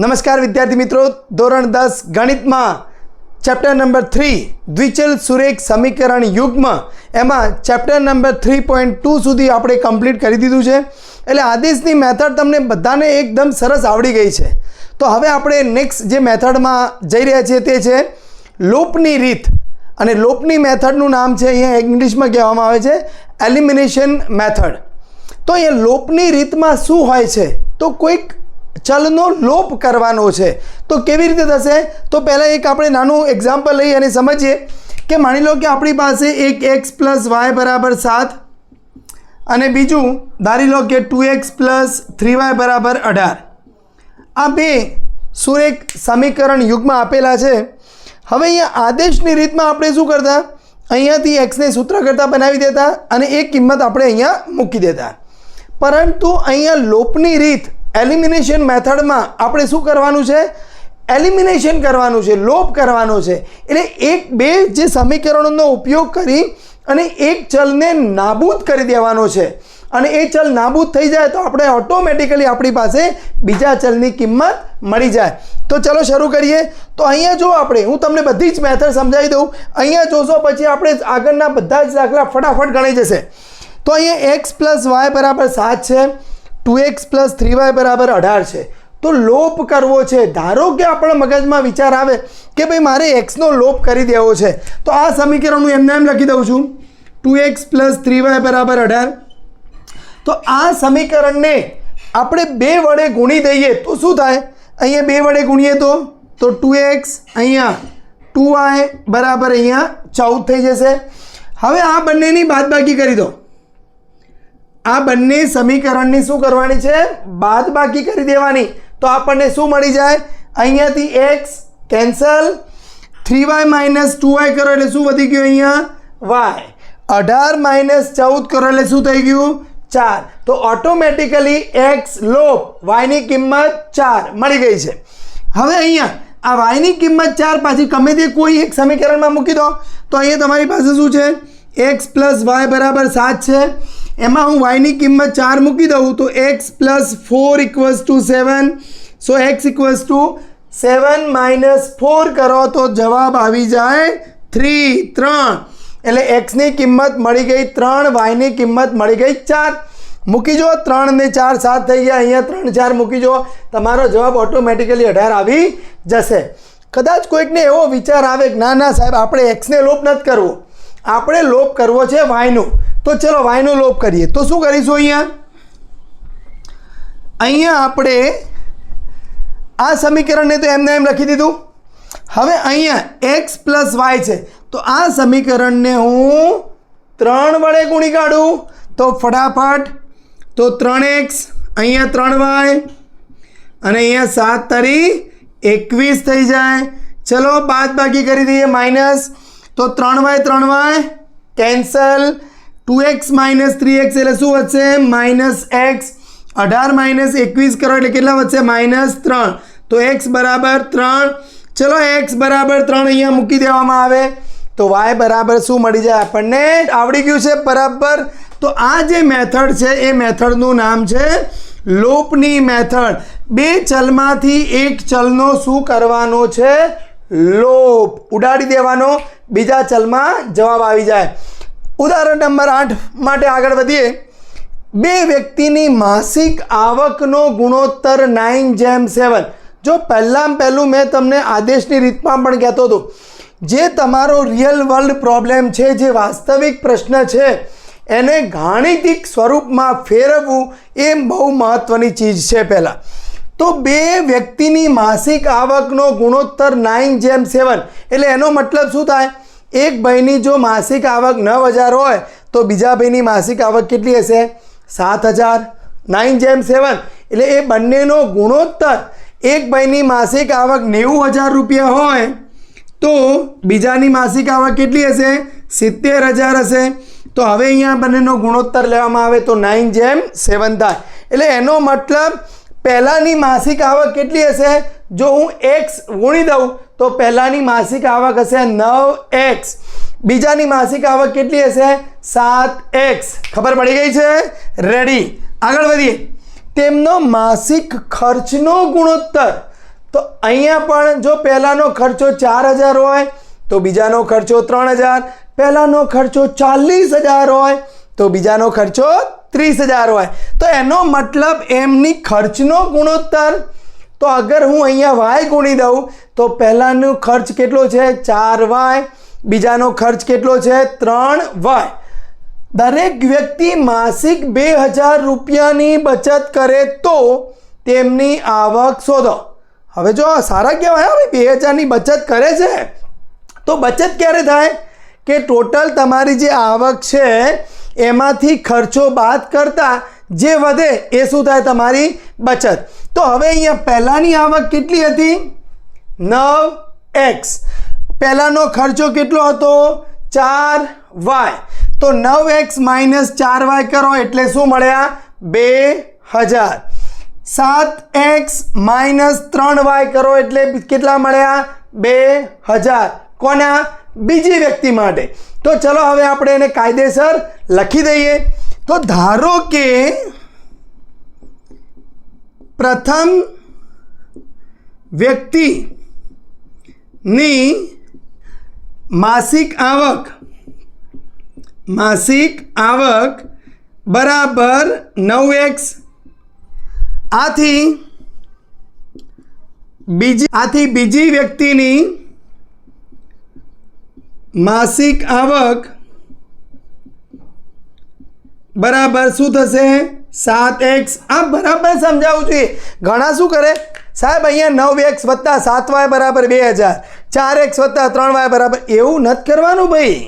નમસ્કાર વિદ્યાર્થી મિત્રો, ધોરણ 10 ગણિતમાં ચેપ્ટર નંબર 3 દ્વિચલ સુરેખ સમીકરણ યુગ્મ એમાં ચેપ્ટર નંબર 3.2 સુધી આપણે કમ્પ્લીટ કરી દીધું છે. એટલે આદેશની મેથડ તમને બધાને એકદમ સરસ આવડી ગઈ છે. તો હવે આપણે નેક્સ્ટ જે મેથડમાં જઈ રહ્યા છીએ તે છે લોપની રીત. અને લોપની મેથડનું નામ છે, અહીંયા ઇંગ્લિશમાં કહેવામાં આવે છે એલિમિનેશન મેથડ. તો અહીંયા લોપની રીતમાં શું હોય છે, તો કોઈક ચલનો લોપ કરવાનો છે. તો કેવી રીતે થશે? તો પહેલાં એક આપણે નાનું એક્ઝામ્પલ લઈ અને સમજીએ કે માની લો કે આપણી પાસે એક x + y = 7 અને બીજું ધારી લો કે 2x + 3y = 18. આ બે સુરેખ સમીકરણ યુગ્મ આપેલા છે. હવે અહીંયા આદેશની રીતમાં આપણે શું કરતા, અહીંયાથી xને સૂત્ર કરતાં બનાવી દેતા અને એક કિંમત આપણે અહીંયા મૂકી દેતા. પરંતુ અહીંયા લોપની રીત એલિમિનેશન મેથડમાં આપણે શું કરવાનું છે? એલિમિનેશન કરવાનું છે, લોપ કરવાનો છે. એટલે બે જે સમીકરણોનો ઉપયોગ કરી અને એક ચલને નાબૂદ કરી દેવાનો છે. અને એ ચલ નાબૂદ થઈ જાય તો આપણે ઓટોમેટિકલી આપણી પાસે બીજા ચલની કિંમત મળી જાય. તો ચલો શરૂ કરીએ. તો અહીંયા જો હું તમને બધી જ મેથડ સમજાવી દઉં. અહીંયા જોશો પછી આપણે આગળના બધા જ દાખલા ફટાફટ ગણી જશે. તો અહીંયા x + y = 7 છે, 2x + 3y = 18 છે. તો લોપ કરવો છે. ધારો કે આપણા મગજમાં વિચાર આવે કે ભાઈ મારે xનો લોપ કરી દેવો છે, તો આ સમીકરણ હું એમને એમ લખી દઉં છું 2x + 3y = 18. તો આ સમીકરણને આપણે 2 વડે ગુણી દઈએ તો શું થાય? અહીંયા 2 વડે ગુણીએ તો 2x અહીંયા 2y બરાબર અહીંયા 14 થઈ જશે. હવે આ બંનેની બાદબાકી કરી દો. આ બંને સમીકરણની શું કરવાની છે? બાદબાકી કરી દેવાની. તો આપણને શું મળી જાય? અહીંયાથી x કેન્સલ, 3y - 2y કરો એટલે શું વધી ગયું? અહીંયા y. 18 - 14 કરો એટલે શું થઈ ગયું? 4. તો ઓટોમેટિકલી x લોપ yની કિંમત 4 મળી ગઈ છે. હવે અહીંયા આ yની કિંમત 4 પાછી ગમે તે કોઈ એક સમીકરણમાં મૂકી દો. તો અહીંયા તમારી પાસે શું છે? x + y = 7 છે. એમાં હું yની કિંમત 4 મૂકી દઉં તો x + 4 = 7. સો x = 7 - 4 કરો તો જવાબ આવી જાય 3. એટલે xની કિંમત મળી ગઈ 3, yની કિંમત મળી ગઈ 4. મૂકી જો 3 ને 4 7 થઈ ગયા. અહીંયા 3 4 મૂકી જો, તમારો જવાબ ઓટોમેટિકલી 18 આવી જશે. કદાચ કોઈકને એવો વિચાર આવે કે ના સાહેબ, આપણે xને લોપ નથી કરવો, આપણે લોપ કરવો છે yનું. તો ચલો yનો લોપ કરીએ. તો શું કરીશું? અહીંયા આપણે આ સમીકરણને તો એમને એમ લખી દીધું. હવે અહીંયા x + y છે, તો આ સમીકરણને હું 3 વડે ગુણી કાઢું તો ફટાફટ. તો 3x અહીંયા 3y અને અહીંયા 7 તારી 21 થઈ જાય. ચલો બાદબાકી કરી દઈએ, માઇનસ. તો 3y કેન્સલ, 2x - 3x એટલે શું વધશે? -x. 18 - 21 કરો એટલે કેટલા વધશે? -3. તો x = 3. ચલો x = 3 અહીંયા મૂકી દેવામાં આવે તો y બરાબર શું મળી જાય? આપણને આવડી ગયું છે બરાબર. તો આ જે મેથડ છે એ મેથડનું નામ છે લોપની મેથડ. બે ચલમાંથી એક ચલનો શું કરવાનો છે? લોપ ઉડાડી દેવાનો, બીજા ચલમાં જવાબ આવી જાય. ઉદાહરણ નંબર 8 માટે આગળ વધીએ. બે વ્યક્તિની માસિક આવકનો ગુણોત્તર 9:7. જો પહેલું મેં તમને આદેશની રીતમાં પણ કહેતો હતો, જે તમારો રિયલ વર્લ્ડ પ્રોબ્લેમ છે, જે વાસ્તવિક પ્રશ્ન છે, એને ગાણિતિક સ્વરૂપમાં ફેરવવું એ બહુ મહત્ત્વની ચીજ છે. પહેલાં તો બે વ્યક્તિની માસિક આવકનો ગુણોત્તર 9:7 એટલે એનો મતલબ શું થાય? એક ભાઈની જો માસિક આવક 9,000 હોય તો બીજા ભાઈની માસિક આવક કેટલી હશે? 7,000. 9:7 એટલે એ બંનેનો ગુણોત્તર, એક ભાઈની માસિક આવક 90,000 રૂપિયા હોય તો બીજાની માસિક આવક કેટલી હશે? 70,000 હશે. તો હવે અહીંયા બંનેનો ગુણોત્તર લેવામાં આવે તો 9:7 થાય. એટલે એનો મતલબ પહેલાંની માસિક આવક કેટલી હશે? જો હું x ગુણી દઉં તો પહેલાંની માસિક આવક હશે 9x, બીજાની માસિક આવક કેટલી હશે? 7x. ખબર પડી ગઈ છે? રેડી, આગળ વધીએ. તેમનો માસિક ખર્ચનો ગુણોત્તર તો અહીંયા પણ જો પહેલાનો ખર્ચો 4000 હોય તો બીજાનો ખર્ચો 3000, પહેલાનો ખર્ચો 40000 હોય તો બીજાનો ખર્ચો 30000 હોય. તો એનો મતલબ એમની ખર્ચનો ગુણોત્તર, તો અગર હું અહીંયા y ગુણી દઉં તો પહેલાનો ખર્ચ કેટલો છે 4y, બીજાનો ખર્ચ કેટલો છે 3y. દરેક વ્યક્તિ માસિક 2000 રૂપિયાની બચત કરે તો તેમની આવક શોધો. હવે જો સારા કહેવાય, હવે 2000ની બચત કરે છે તો બચત ક્યારે થાય કે ટોટલ તમારી જે આવક છે એમાંથી ખર્ચો બાદ કરતાં જે વધે એ શું થાય તમારી બચત. તો હવે અહીંયા પહેલાંની આવક કેટલી હતી 9x, પહેલાંનો ખર્ચો કેટલો હતો 4y, તો 9x માઇનસ 4y કરો એટલે શું મળ્યા 2000. 7x માઇનસ 3y કરો એટલે કેટલા મળ્યા 2000. કોના? બીજી વ્યક્તિ માટે. તો ચલો હવે આપણે એને કાયદેસર લખી દઈએ. તો ધારો કે પ્રથમ વ્યક્તિની માસિક આવક બરાબર 9x, આથી બીજી વ્યક્તિની માસિક આવક બરાબર શું થશે 7x. આ બરાબર સમજાવવું જોઈએ. ઘણા શું કરે સાહેબ અહીંયા 9x વત્તા 7y બરાબર 2000, 4x વત્તા 3y બરાબર, એવું નથી કરવાનું ભાઈ.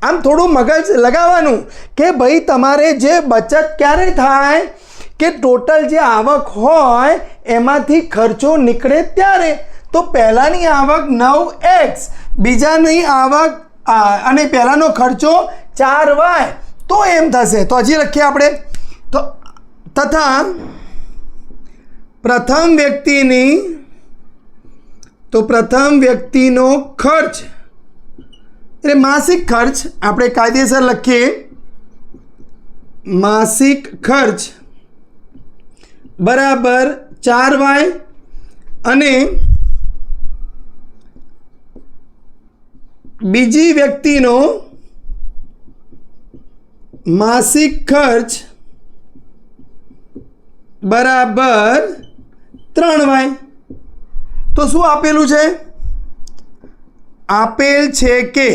આમ થોડું મગજ લગાવવાનું કે ભાઈ તમારે જે બચત ક્યારે થાય કે ટોટલ જે આવક હોય એમાંથી ખર્ચો નીકળે ત્યારે. તો પહેલાંની આવક 9x, બીજાની આવક અને પહેલાંનો ખર્ચો 4y, તો એમ થશે. તો હજી લખીએ આપણે તો તથા પ્રથમ વ્યક્તિનો ખર્ચ એટલે માસિક ખર્ચ, આપણે કાયદેસર લખીએ માસિક ખર્ચ બરાબર 4y અને બીજી વ્યક્તિનો માસિક ખર્ચ બરાબર 3y. તો શું આપેલું છે? આપેલ છે કે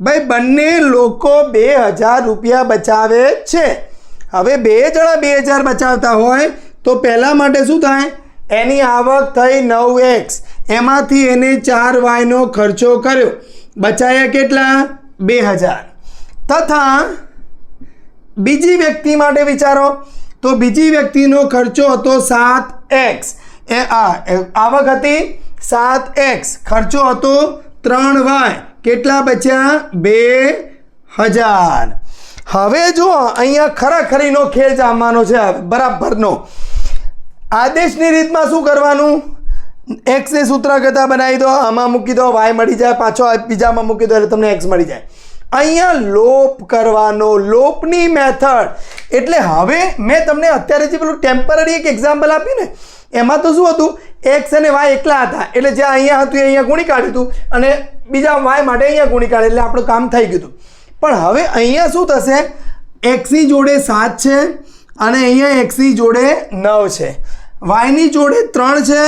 ભાઈ બંને લોકો 2000 રૂપિયા બચાવે છે. હવે 2 જણા 2000 બચાવતા હોય તો પહેલાં માટે શું થાય, એની આવક થઈ 9x, એમાંથી એને 4yનો ખર્ચો કર્યો, બચાયા કેટલા 2000. તથા બીજી વ્યક્તિ માટે વિચારો તો બીજી વ્યક્તિનો ખર્ચો હતો 7x, આવક હતી 7x, ખર્ચો હતો 3y, કેટલા બચ્યા 2000. હવે જો અહીંયા ખરાખરીનો ખેલ જામવાનો છે બરાબરનો. આદેશની રીતમાં શું કરવાનું, એક્સને સૂત્ર કરતાં બનાવી દો, આમાં મૂકી દો y મળી જાય, પાછો બીજામાં મૂકી દો એટલે તમને x મળી જાય. અહીંયા લોપ કરવાનો, લોપની મેથડ. એટલે હવે મેં તમને અત્યારે જે પેલું ટેમ્પરરી એક એક્ઝામ્પલ આપ્યું ને એમાં તો શું હતું, x અને y એકલા હતા એટલે જે અહીંયા હતું એ અહીંયા ગુણી કાઢ્યું હતું અને બીજા y માટે અહીંયા ગુણી કાઢે એટલે આપણું કામ થઈ ગયું હતું. પણ હવે અહીંયા શું થશે, xની જોડે 7 છે અને અહીંયા xની જોડે 9 છે, yની જોડે 3 છે,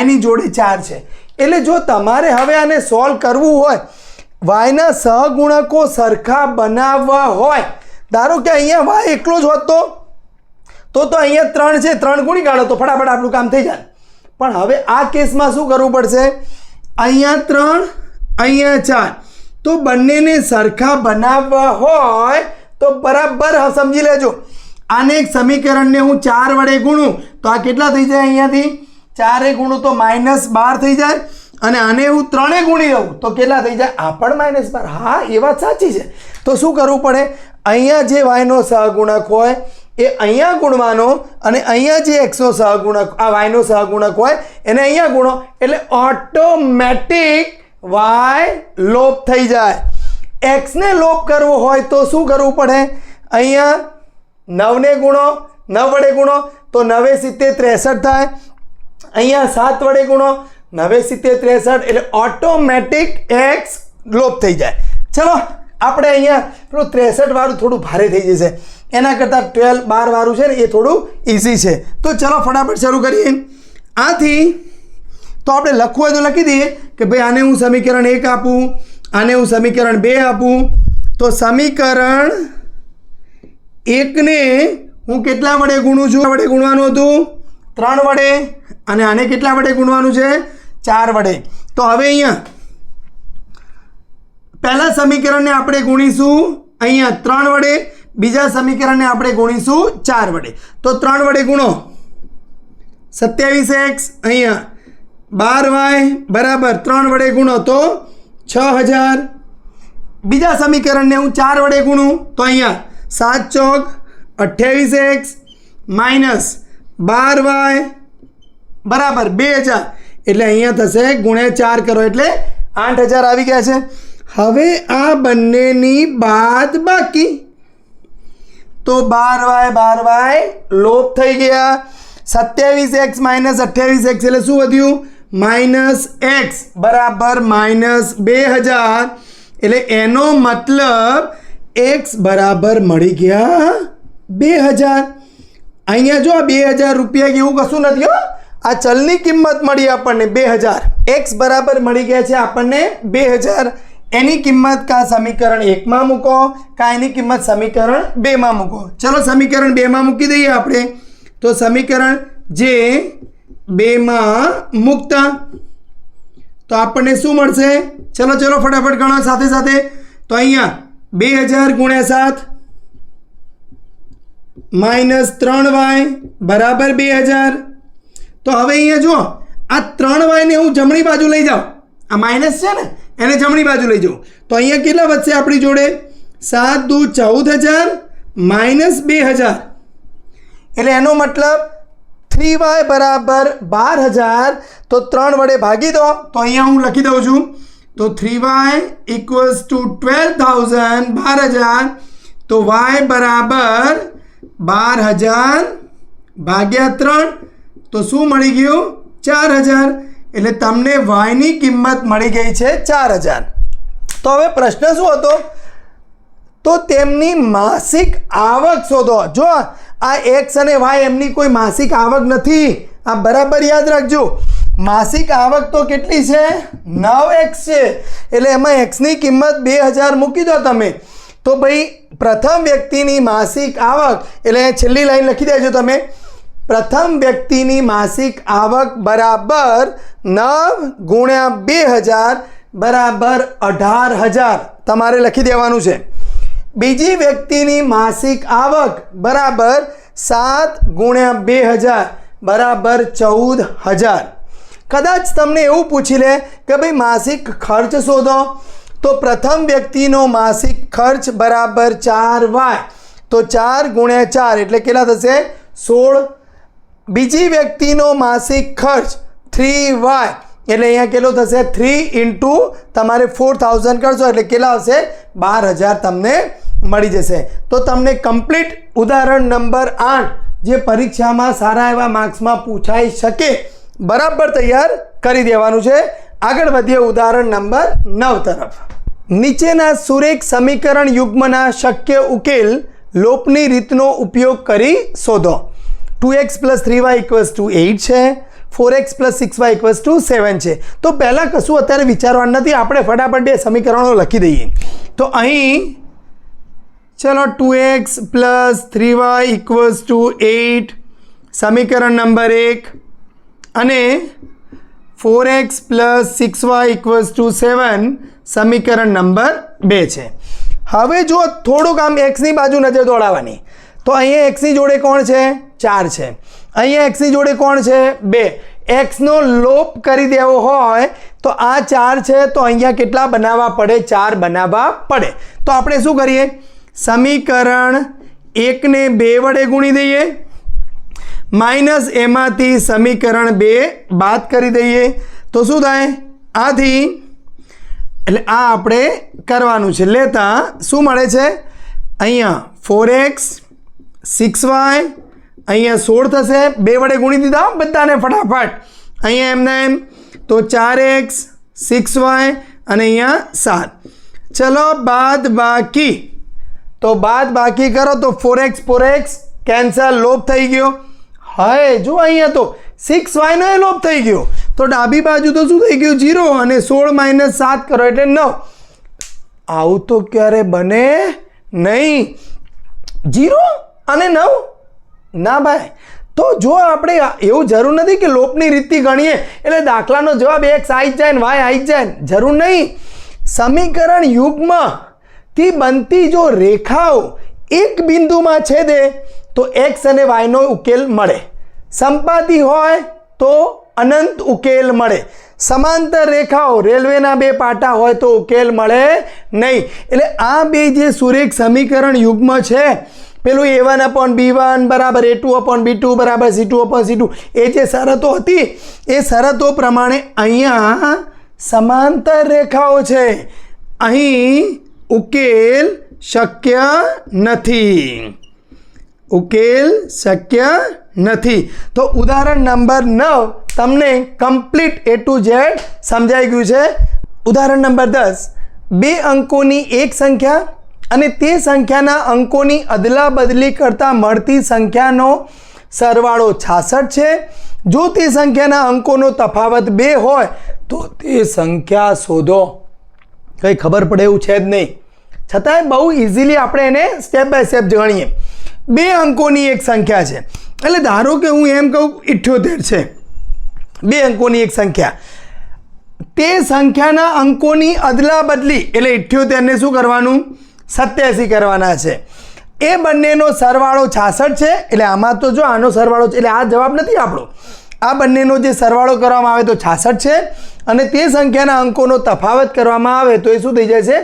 yની જોડે 4 છે. એટલે જો તમારે હવે આને સોલ્વ કરવું હોય, yના સહગુણકો સરખા બનાવવા હોય, ધારો કે અહીંયા y એકલો જ હોત તો અહીંયા 3 છે, 3 ગુણી કાઢો તો ફટાફટ આપણું કામ થઈ જાય. પણ હવે આ કેસમાં શું કરવું પડશે, અહીંયા 3 અહીંયા 4, તો બંનેને સરખા બનાવવા હોય તો બરાબર સમજી લેજો. આને એક સમીકરણને હું 4 વડે ગુણું તો આ કેટલા થઈ જાય, અહીંયાથી 4 ગુણું તો -12 થઈ જાય અને આને હું 3 ગુણી દઉં તો કેટલા થઈ જાય, આ પણ -12. હા એ વાત સાચી છે. તો શું કરવું પડે, અહીંયા જે yનો સહગુણક હોય એ અહીંયા ગુણવાનો અને અહીંયા જે xનો સહગુણક આ yનો સહગુણક હોય એને અહીંયા ગુણો એટલે ઓટોમેટિક y લોપ થઈ જાય. xને લોપ કરવો હોય તો શું કરવું પડે, અહીંયા 9 ને ગુણો, 9 વડે ગુણો તો 9 × 7 = 63 થાય અહીંયા 7 વડે ગુણો 9 70 63 એટલે ઓટોમેટિક x લોપ થઈ જાય. ચલો આપણે અહીંયા પેલું 63 વાળું થોડું ભારે થઈ જશે, એના કરતાં 12 વાળું છે ને એ થોડું ઇઝી છે. તો ચલો ફટાફટ શરૂ કરીએ. આથી તો આપણે લખવું હોય તો લખી દઈએ કે ભાઈ આને હું સમીકરણ 1 આપું, આને હું સમીકરણ 2 આપું. તો સમીકરણ 1 ને હું કેટલા વડે ગુણું છું? વડે ગુણવાનું હતું 3 વડે, અને આને કેટલા વડે ગુણવાનું છે? 4 વડે. તો હવે અહીંયા પહેલા સમીકરણને આપણે ગુણીશું અહીંયા 3 વડે, બીજા સમીકરણને આપણે ગુણીશું 4 વડે. તો 3 વડે ગુણો 27x, અહીંયા 12y બરાબર 3 વડે ગુણો તો 6000. બીજા સમીકરણને હું 4 વડે ગુણું તો અહીંયા 7 ચોક 28x માઇનસ 12y બરાબર 2000, એટલે અહીંયા થશે ગુણ્યા 4 કરો એટલે 8000 આવી ગયા છે. હવે આ બંનેની બાદ બાકી તો 12y લોપ થઈ ગયા. 27x માઇનસ 28x એટલે શું વધ્યું? માઇનસ x બરાબર માઇનસ 2000, એટલે એનો મતલબ x બરાબર મળી ગયા 2000. અહીંયા જો આ 2000 રૂપિયા એવું કશું નથી હો, આ ચલની કિંમત મળી આપણને 2000. x બરાબર મળી ગયા છે આપણને 2000. એની કિંમત કાં સમીકરણ 1 માં મૂકો કાં એની કિંમત સમીકરણ 2 માં મૂકો. ચલો સમીકરણ 2 માં મૂકી દઈએ આપણે. તો સમીકરણ જે 2 માં મૂકતા તો આપણને શું મળશે? ચલો ફટાફટ ગણો સાથે સાથે. તો અહીંયા 2000 ગુણ્યા 7 માઇનસ 3y બરાબર 2000. તો હવે અહીંયા જુઓ આ 3y ને હું જમણી બાજુ લઈ જાઉં, આ માઇનસ છે ને એને જમણી બાજુ લઈ જાઉં તો અહીંયા કેટલા વધશે આપણી જોડે? 7 દુ 14000 માઇનસ 2000, એટલે એનો મતલબ 3y બરાબર 12000. તો 3 વડે ભાગી દો તો અહીંયા હું લખી દઉં છું. તો 3y ઇક્વલ્સ ટુ 12000 12000. તો y બરાબર 12000 ભાગ્યા 3 તો શું મળી ગયું? 4000. એટલે તમને y ની કિંમત મળી ગઈ છે 4000. તો હવે પ્રશ્ન શું હતો? તો તેમની માસિક આવક શોધો. જો આ x અને y એમની કોઈ માસિક આવક નથી, આ બરાબર યાદ રાખજો. માસિક આવક તો કેટલી છે? 9x છે, એટલે એમાં x ની કિંમત 2000 મૂકી દો તમે. તો ભાઈ પ્રથમ વ્યક્તિની માસિક આવક, એટલે છેલ્લી લાઈન લખી દેજો તમે. પ્રથમ વ્યક્તિની માસિક આવક બરાબર 9 ગુણ્યા 2000 બરાબર 18000 તમારે લખી દેવાનું છે. બીજી વ્યક્તિની માસિક આવક બરાબર 7 ગુણ્યા 2000 બરાબર 14000. કદાચ તમને એવું પૂછી લે કે ભાઈ માસિક ખર્ચ શોધો, તો પ્રથમ વ્યક્તિનો માસિક ખર્ચ બરાબર 4y, તો 4 ગુણ્યા 4 એટલે કેટલા થશે? 16. બીજી વ્યક્તિનો માસિક ખર્ચ 3y, એટલે અહીંયા કેટલો થશે? 3 ઇન્ટુ તમારે 4000 કરશો એટલે કેટલા હશે? 12000 તમને મળી જશે. તો તમને કમ્પ્લીટ ઉદાહરણ નંબર 8 જે પરીક્ષામાં સારા એવા માર્ક્સમાં પૂછાઈ શકે બરાબર તૈયાર કરી દેવાનું છે. આગળ વધીએ ઉદાહરણ નંબર 9 તરફ. નીચેના સુરેખ સમીકરણ યુગ્મના શક્ય ઉકેલ લોપની રીતનો ઉપયોગ કરી શોધો. 2x + 3y = 8 છે, 4x + 6y = 7 છે. તો પહેલાં કશું અત્યારે વિચારવાનું નથી, આપણે ફટાફટ બે સમીકરણો લખી દઈએ. તો અહીં ચલો 2x + 3y = 8 સમીકરણ નંબર 1, અને 4x + 6y = 7 સમીકરણ નંબર 2 છે. હવે જો થોડુંક આમ xની બાજુ નજર દોડાવવાની, તો અહીંયા xની જોડે કોણ છે? 4 છે. અહીંયા xની જોડે કોણ છે? 2. xનો લોપ કરી દેવો હોય તો આ 4 છે, તો અહીંયા કેટલા બનાવવા પડે? 4 બનાવવા પડે. તો આપણે શું કરીએ? સમીકરણ 1 ને 2 વડે ગુણી દઈએ, માઇનસ એમાંથી સમીકરણ 2 બાદ કરી દઈએ તો શું થાય? આથી એટલે આ આપણે કરવાનું છે. લેતા શું મળે છે? અહીંયા 4x 6y અહીંયા 16 થશે, 2 વડે ગુણી દીધા બધાને ફટાફટ। અહીંયા એમને એમ તો 4x 6y અને અહીંયા 7। ચલો બાદ બાકી, તો બાદ બાકી કરો તો 4x કેન્સલ, લોપ થઈ ગયો। હવે જો અહીંયા તો 6y નો લોપ થઈ ગયો, તો ડાબી બાજુ તો શું થઈ ગયું 0 અને 16 - 7 કરો એટલે 9। આવું તો ક્યારે બને નહીં, 0 અને 9 ના ભાઈ। તો જો આપણે એવું જરૂર નથી કે લોપની રીતથી ગણીએ એટલે દાખલાનો જવાબ x આવી જાય ને y આવી જાય, જરૂર નહીં। સમીકરણ યુગ્મથી બનતી જો રેખાઓ એક બિંદુમાં છેદે તો x અને y નો ઉકેલ મળે, સંપાતી હોય તો અનંત ઉકેલ મળે। સમાંતર રેખાઓ રેલવેના 2 પાટા હોય તો ઉકેલ મળે નહીં। એટલે આ બે જે સુરેખ સમીકરણ યુગ્મ છે, પેલું a1/b1 બરાબર a2/b2 બરાબર c2/c2, એ જે શરતો હતી એ શરતો પ્રમાણે અહીંયા સમાંતર રેખાઓ છે, અહીં ઉકેલ શક્ય નથી, ઉકેલ શક્ય નથી। તો ઉદાહરણ નંબર 9 તમને કમ્પ્લીટ A to Z સમજાઈ ગયું છે। ઉદાહરણ નંબર 10, 2 અંકોની એક સંખ્યા અને તે સંખ્યાના અંકોની અદલા બદલી કરતાં મળતી સંખ્યાનો સરવાળો 66 છે। જો તે સંખ્યાના અંકોનો તફાવત 2 હોય તો તે સંખ્યા શોધો। કંઈ ખબર પડે એવું છે જ નહીં, છતાંય બહુ ઇઝીલી આપણે એને સ્ટેપ બાય સ્ટેપ ગણીએ। 2 અંકોની એક સંખ્યા છે, એટલે ધારો કે હું એમ કહું 78 છે, 2 અંકોની એક સંખ્યા, તે સંખ્યાના અંકોની અદલા બદલી એટલે 78 ને શું કરવાનું 87 કરવાના છે। એ બંનેનો સરવાળો 66 છે, એટલે આમાં તો જો આનો સરવાળો છે એટલે આ જવાબ નથી આપણો, આ બંનેનો જે સરવાળો કરવામાં આવે તો 66 છે અને તે સંખ્યાના અંકોનો તફાવત કરવામાં આવે તો એ શું થઈ જાય છે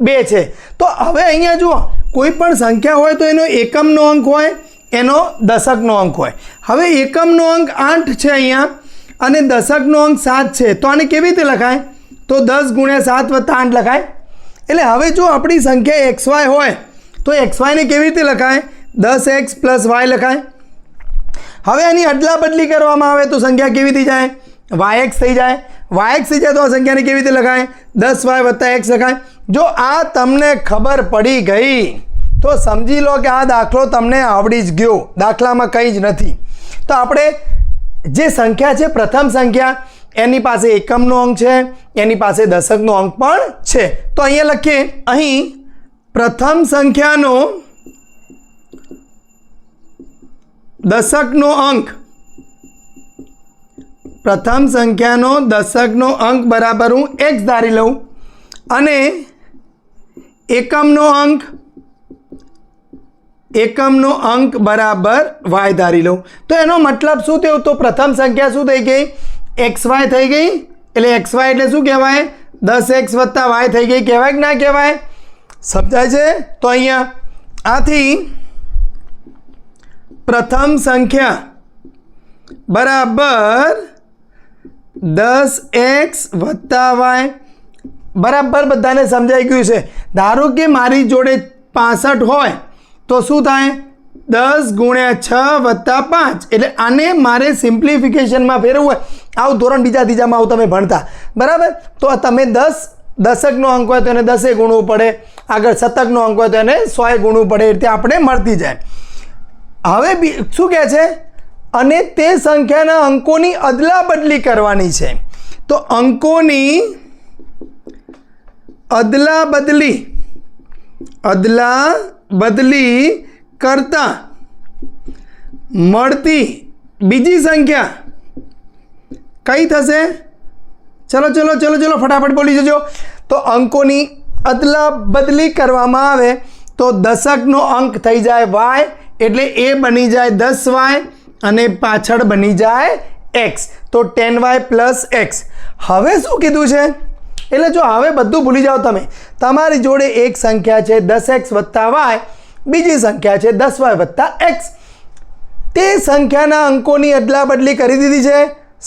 2 છે। તો હવે અહીંયા જુઓ કોઈ પણ સંખ્યા હોય તો એનો એકમનો અંક હોય, એનો દશકનો અંક હોય। હવે એકમનો અંક 8 છે અહીંયા અને દશકનો અંક 7 છે, તો આને કેવી રીતે લખાય તો 10 × 7 + 8 લખાય। એટલે હવે જો આપણી સંખ્યા xy હોય તો xy ને કેવી રીતે લખાય 10x + y લખાય। હવે આની અદલા બદલી કરવામાં આવે તો સંખ્યા કેવી થઈ જાય yx થઈ જાય, yx થઈ જાય તો આ સંખ્યાને કેવી રીતે લખાય 10y + x લખાય। જો આ તમને ખબર પડી ગઈ તો સમજી લો કે આ દાખલો તમને આવડી જ ગયો, દાખલામાં કંઈ જ નથી। તો આપણે જે સંખ્યા છે પ્રથમ સંખ્યા એની પાસે એકમનો અંક છે, એની પાસે દશકનો અંક પણ છે। તો અહીંયા લખીએ, અહીં પ્રથમ સંખ્યાનો દશકનો અંક, પ્રથમ સંખ્યાનો દશકનો અંક બરાબર હું x ધારી લઉં અને એકમનો અંક બરાબર y ધારી લઉં। તો એનો મતલબ શું થયો, તો પ્રથમ સંખ્યા શું થઈ ગઈ xy થઈ ગઈ, એટલે xy એટલે શું કહેવાય 10x + y થઈ ગઈ, કહેવાય કે ના કહેવાય, સમજાય છે। તો અહીંયા આથી પ્રથમ સંખ્યા બરાબર 10x + y બરાબર બધાને સમજાઈ ગયું છે। ધારો કે મારી જોડે 65 હોય તો શું થાય 10 × 6 + 5, એટલે આને મારે સિમ્પ્લિફિકેશનમાં ફેરવવું હોય, આવું ધોરણ બીજા ત્રીજામાં આવું તમે ભણતા બરાબર, તો તમે 10 દશકનો અંક હોય તો એને 10 ગુણવું પડે, આગળ શતકનો અંક હોય તો એને 100 ગુણવું પડે, એ રીતે આપણે મળતી જાય। હવે શું કહે છે, અને તે સંખ્યાના અંકોની અદલા બદલી કરવાની છે। તો અંકોની અદલા બદલી કરતા મળતી બીજી સંખ્યા કઈ થશે, ચલો ચલો ચલો ચલો ફટાફટ બોલી જજો। તો અંકોની અદલા બદલી કરવામાં આવે તો દશકનો અંક થઈ જાય y, એટલે એ બની જાય 10y અને પાછળ બની જાય x, તો 10y + x। હવે શું કીધું છે, એટલે જો હવે બધું ભૂલી જાઓ તમે, તમારી જોડે એક સંખ્યા છે 10x + y, બીજી સંખ્યા છે 10y + x, તે સંખ્યાના અંકોની અદલા બદલી કરી દીધી છે,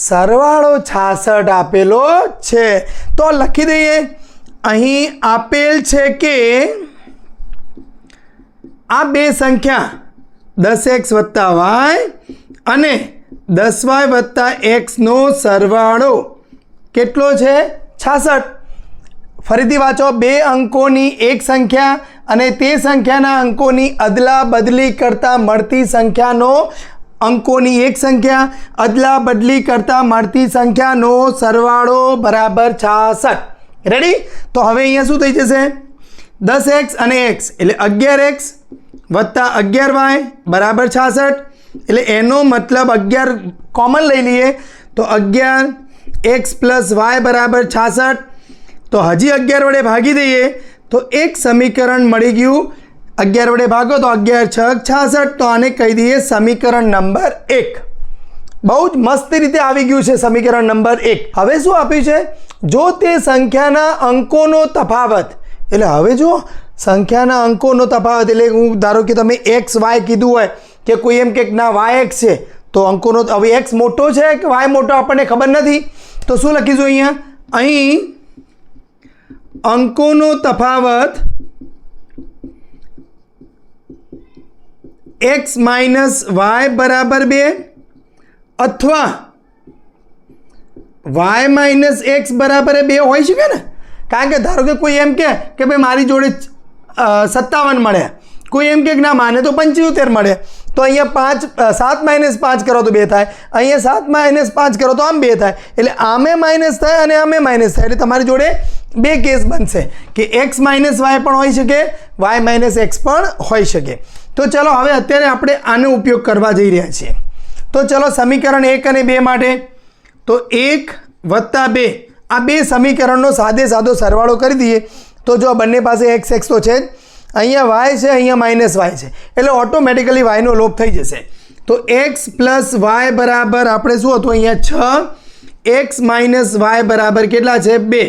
સરવાળો 66 આપેલો છે। તો લખી દઈએ, અહીં આપેલ છે કે આ બે સંખ્યા 10x વત્તા y અને 10y વત્તા xનો સરવાળો કેટલો છે 66। ફરીથી વાંચો, બે અંકોની એક સંખ્યા અને તે સંખ્યાના અંકોની અદલા બદલી કરતાં મળતી સંખ્યાનો અંકોની એક સંખ્યા અદલા બદલી કરતાં મળતી સંખ્યાનો સરવાળો બરાબર 66। રેડી? તો હવે અહીંયા શું થઈ જશે 10x અને x એટલે 11x વત્તા 11y બરાબર 66। એટલે એનો મતલબ 11 કોમન લઈ લઈએ તો 11x પ્લસ y બરાબર 66। તો હજી 11 વડે ભાગી દઈએ તો એક સમીકરણ મળી ગયું। 11 વડે ભાગો તો 11 6 66। તો આને કહી દઈએ સમીકરણ નંબર 1। બહુ જ મસ્ત રીતે આવી ગયું છે સમીકરણ નંબર 1। હવે શું આપ્યું છે, જો તે સંખ્યાના અંકોનો તફાવત, એટલે હવે જો સંખ્યાના અંકોનો તફાવત એટલે હું ધારો કે તમે એક્સ વાય કીધું હોય કે કોઈ એમ કે ના વાય એક્સ છે તો અંકોનો હવે એક્સ મોટો છે કે વાય મોટો આપણને ખબર નથી, તો શું લખીશું અહીંયા, અહીં અંકોનો તફાવત x માઇનસ વાય બરાબર 2 અથવા y માઇનસ એક્સ બરાબર 2 હોઈ શકે ને। કારણ કે ધારો કે કોઈ એમ કે ભાઈ મારી જોડે 57 મળે, કોઈ એમ કે ના માને તો 75 મળે, તો અહીંયા 7 માઇનસ 5 કરો તો 2 થાય, અહીંયા 7 માઇનસ 5 કરો તો આમ 2 થાય, એટલે આમે માઇનસ થાય અને આમે માઇનસ થાય, એટલે તમારી જોડે બે કેસ બનશે કે x માઇનસ વાય પણ હોઈ શકે, y માઇનસ એક્સ પણ હોઈ શકે। તો ચલો હવે અત્યારે આપણે આનો ઉપયોગ કરવા જઈ રહ્યા છીએ। તો ચલો સમીકરણ 1 અને 2 માટે તો 1 વત્તા 2 આ બે સમીકરણનો સાદે સાદો સરવાળો કરી દઈએ તો જો બંને પાસે x x તો છે જ, અહીંયા y છે, અહીંયા માઇનસ વાય છે, એટલે ઓટોમેટિકલી yનો લોપ થઈ જશે। તો x પ્લસ વાય બરાબર આપણે શું હતું અહીંયા 6, x માઇનસ વાય બરાબર કેટલા છે 2,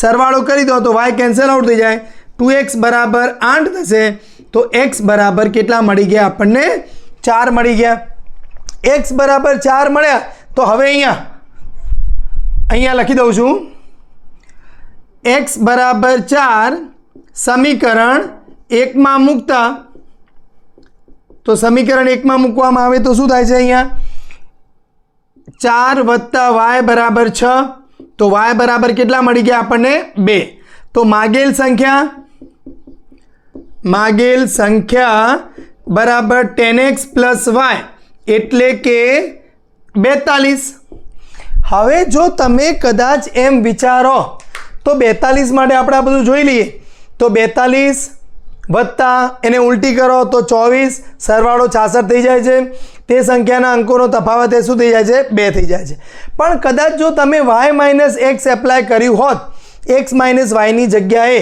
સરવાળો કરી દો તો y કેન્સલ આઉટ થઈ જાય, 2x બરાબર 8 થશે, તો x બરાબર કેટલા મળી ગયા આપણને 4 મળી ગયા। x બરાબર 4 મળ્યા તો હવે અહીંયા લખી દઉં છું, x બરાબર 4 સમીકરણ 1 માં મૂકતા, તો સમીકરણ 1 માં મૂકવામાં આવે તો શું થાય છે, અહીંયા 4 વત્તા y બરાબર 6, તો y બરાબર કેટલા મળી ગયા આપણને 2, તો માગેલ સંખ્યા બરાબર 10x પ્લસ y એટલે કે 42। હવે જો તમે કદાચ એમ વિચારો તો 42 માટે આપણે આ બધું જોઈ લઈએ, તો 42 વત્તા એને ઉલટી કરો તો 24, સરવાળો 66 થઈ જાય છે, તે સંખ્યાના અંકોનો તફાવત એ શું થઈ જાય છે 2 થઈ જાય છે। પણ કદાચ જો તમે y માઇનસ એક્સ એપ્લાય કર્યું હોત x માઇનસ વાયની જગ્યાએ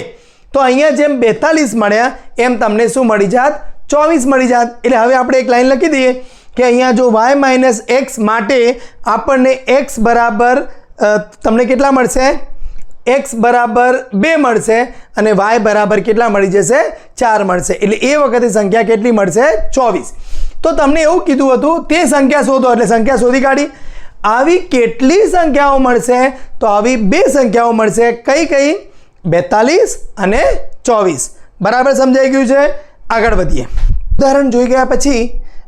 તો અહીંયા જેમ 42 મળ્યા એમ તમને શું મળી જાત 24 મળી જાત। એટલે હવે આપણે એક લાઈન લખી દઈએ કે અહીંયા જો y માઇનસ એક્સ માટે આપણને x બરાબર તમને કેટલા મળશે, x બરાબર 2 મળશે અને y બરાબર કેટલા મળી જશે 4 મળશે, એટલે એ વખતે સંખ્યા કેટલી મળશે 24। તો તમને એવું કીધું હતું તે સંખ્યા શોધો, એટલે સંખ્યા શોધી કાઢી। આવી કેટલી સંખ્યાઓ મળશે, તો આવી બે સંખ્યાઓ મળશે, કઈ 42 અને 24। બરાબર સમજાઈ ગયું છે? આગળ વધીએ। ઉદાહરણ જોઈ ગયા પછી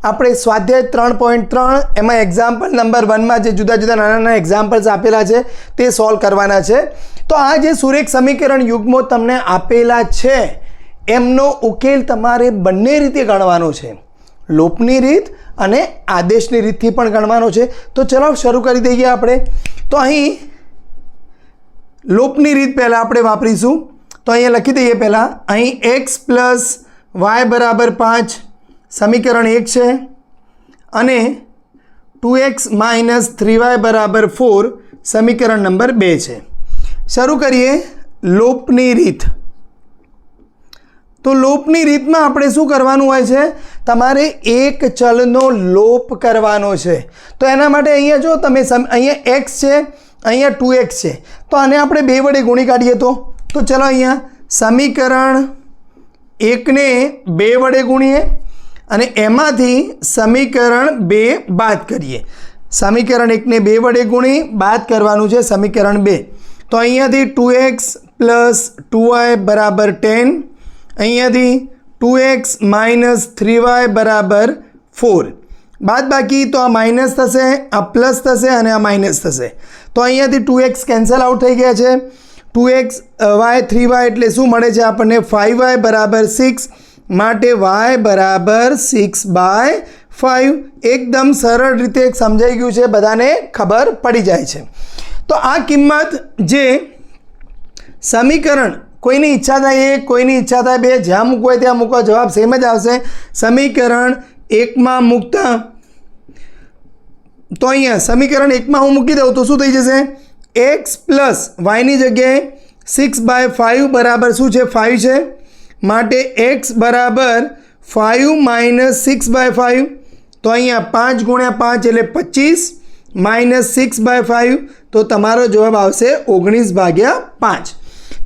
આપણે સ્વાધ્યાય 3.3 એમાં એક્ઝામ્પલ નંબર 1માં જે જુદા જુદા નાના નાના એક્ઝામ્પલ્સ આપેલા છે તે સોલ્વ કરવાના છે। તો આ જે સુરેખ સમીકરણ યુગ્મો તમને આપેલા છે એમનો ઉકેલ તમારે બંને રીતે ગણવાનો છે, લોપની રીત અને આદેશની રીતથી પણ ગણવાનો છે। તો ચલો શરૂ કરી દઈએ આપણે। તો અહીં લોપની રીત પહેલાં આપણે વાપરીશું, તો અહીંયા લખી દઈએ પહેલાં, અહીં x પ્લસ વાય બરાબર 5 સમીકરણ 1 છે અને 2x માઇનસ 3y બરાબર 4 સમીકરણ નંબર 2 છે। શરૂ કરીએ લોપની રીત। તો લોપની રીતમાં આપણે શું કરવાનું હોય છે, તમારે એક ચલનો લોપ કરવાનો છે। તો એના માટે અહીંયા જો તમે અહીંયા x છે, અહીંયા 2x છે, તો આને આપણે 2 વડે ગુણી કાઢીએ તો ચલો અહીંયા સમીકરણ 1 ને 2 વડે ગુણીએ અને એમાંથી સમીકરણ 2 બાદ કરીએ। સમીકરણ 1 ને 2 વડે ગુણી બાદ કરવાનું છે સમીકરણ 2। તો અહીંયાથી 2x પ્લસ 2y બરાબર 10, અહીંયાથી 2x માઇનસ 3y બરાબર 4 બાદ બાકી તો આ માઇનસ થશે, આ પ્લસ થશે અને આ માઇનસ થશે. તો અહીંયાથી 2x કેન્સલ આઉટ થઈ ગયા છે. 2x y 3y એટલે શું મળે છે આપણને? 5y બરાબર 6, માટે y બરાબર 6/5. એકદમ સરળ રીતે સમજાઈ ગયું છે, બધાને ખબર પડી જાય છે. તો આ કિંમત જે સમીકરણ, કોઈની ઈચ્છા થાય 1, કોઈની ઈચ્છા થાય 2, જ્યાં મૂકવું હોય ત્યાં મૂકો, જવાબ સેમ જ આવશે. સમીકરણ 1માં મૂકતા તો અહીંયા સમીકરણ 1માં હું મૂકી દઉં તો શું થઈ જશે? x પ્લસ વાયની જગ્યાએ 6/5 બરાબર શું છે? 5 છે, માટે x બરાબર 5 માઇનસ 6/5. તો અહીંયા 5 ગુણ્યા 5 એટલે 25 માઇનસ 6/5, તો તમારો જવાબ આવશે 19/5.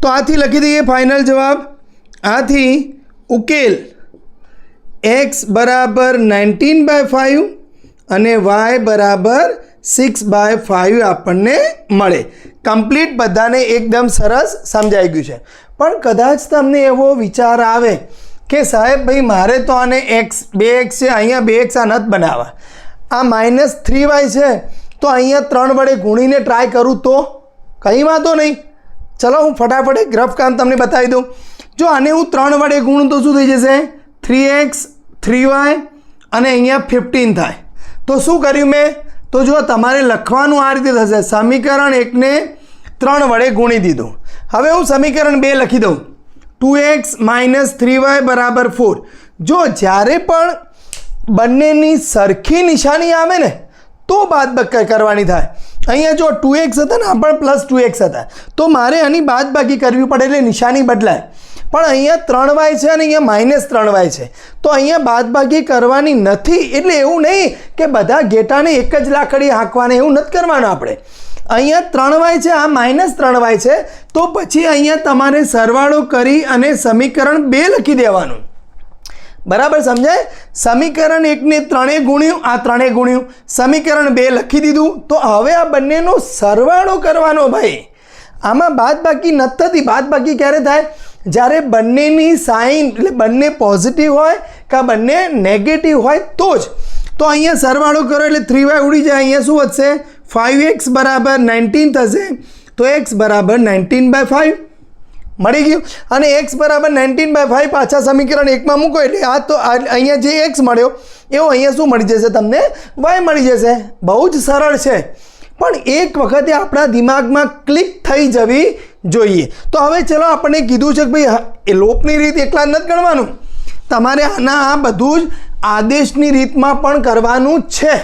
તો આથી લખી દઈએ ફાઇનલ જવાબ. આથી ઉકેલ x બરાબર 19/5 અને y બરાબર 6/5 આપણને મળે. કમ્પ્લીટ બધાને એકદમ સરસ સમજાઈ ગયું છે. પણ કદાચ તમને એવો વિચાર આવે કે સાહેબ ભાઈ મારે તો આને x 2x છે, અહીંયા 2x આ નથી બનાવવા, આ માઇનસ 3y છે, તો અહીંયા 3 વડે ગુણીને ટ્રાય કરું તો કંઈ વાંધો નહીં. ચલો હું ફટાફટ એક રફ કામ તમને બતાવી દઉં. જો આને હું 3 વડે ગુણું તો શું થઈ જશે? 3x 3y અને અહીંયા 15 થાય. તો શું કર્યું મેં? તો જો તમારે લખવાનું આ રીતે થશે. સમીકરણ 1ને 3 વડે ગુણી દીધું. હવે હું સમીકરણ 2 લખી દઉં. 2x માઇનસ 3y બરાબર 4. જો જ્યારે પણ બંનેની સરખી નિશાની આવે ને તો બાદબાકી કરવાની થાય. અહીંયા જો 2x હતા ને, આ પણ પ્લસ 2x હતા, તો મારે આની બાદબાકી કરવી પડે એટલે નિશાની બદલાય. પણ અહીંયા 3y છે અને અહીંયા માઇનસ 3y છે, તો અહીંયા બાદબાકી કરવાની નથી. એટલે એવું નહીં કે બધા ઘેટાને એક જ લાકડી હાંકવાને, એવું નથી કરવાનું આપણે. અહીંયા 3y છે, આ માઇનસ 3y છે, તો પછી અહીંયા તમારે સરવાળો કરી અને સમીકરણ 2 લખી દેવાનું. બરાબર સમજાય? સમીકરણ 1ને 3 ગુણ્યું, આ 3 ગુણ્યું, સમીકરણ 2 લખી દીધું. તો હવે આ બંનેનો સરવાળો કરવાનો ભાઈ. આમાં બાદબાકી નથી થતી. બાદબાકી ક્યારે થાય? જ્યારે બંનેની સાઇન એટલે બંને પોઝિટિવ હોય કે બંને નેગેટિવ હોય તો જ. તો અહીંયા સરવાળો કરો એટલે 3y ઉડી જાય. અહીંયા શું વધશે? 5x બરાબર 19 થશે, તો x બરાબર 19/5 મળી ગયું. અને x બરાબર 19/5 પાછા સમીકરણ 1માં મૂકો એટલે આ તો અહીંયા જે x મળ્યો એવો અહીંયા શું મળી જશે તમને? y મળી જશે. બહુ જ સરળ છે, પણ એક વખતે આપણા દિમાગમાં ક્લિક થઈ જવી જોઈએ. તો હવે ચલો આપણને કીધું છે કે ભાઈ એ લોપની રીત એકલા નથી ગણવાનું, તમારે આના આ બધું જ આદેશની રીતમાં પણ કરવાનું છે.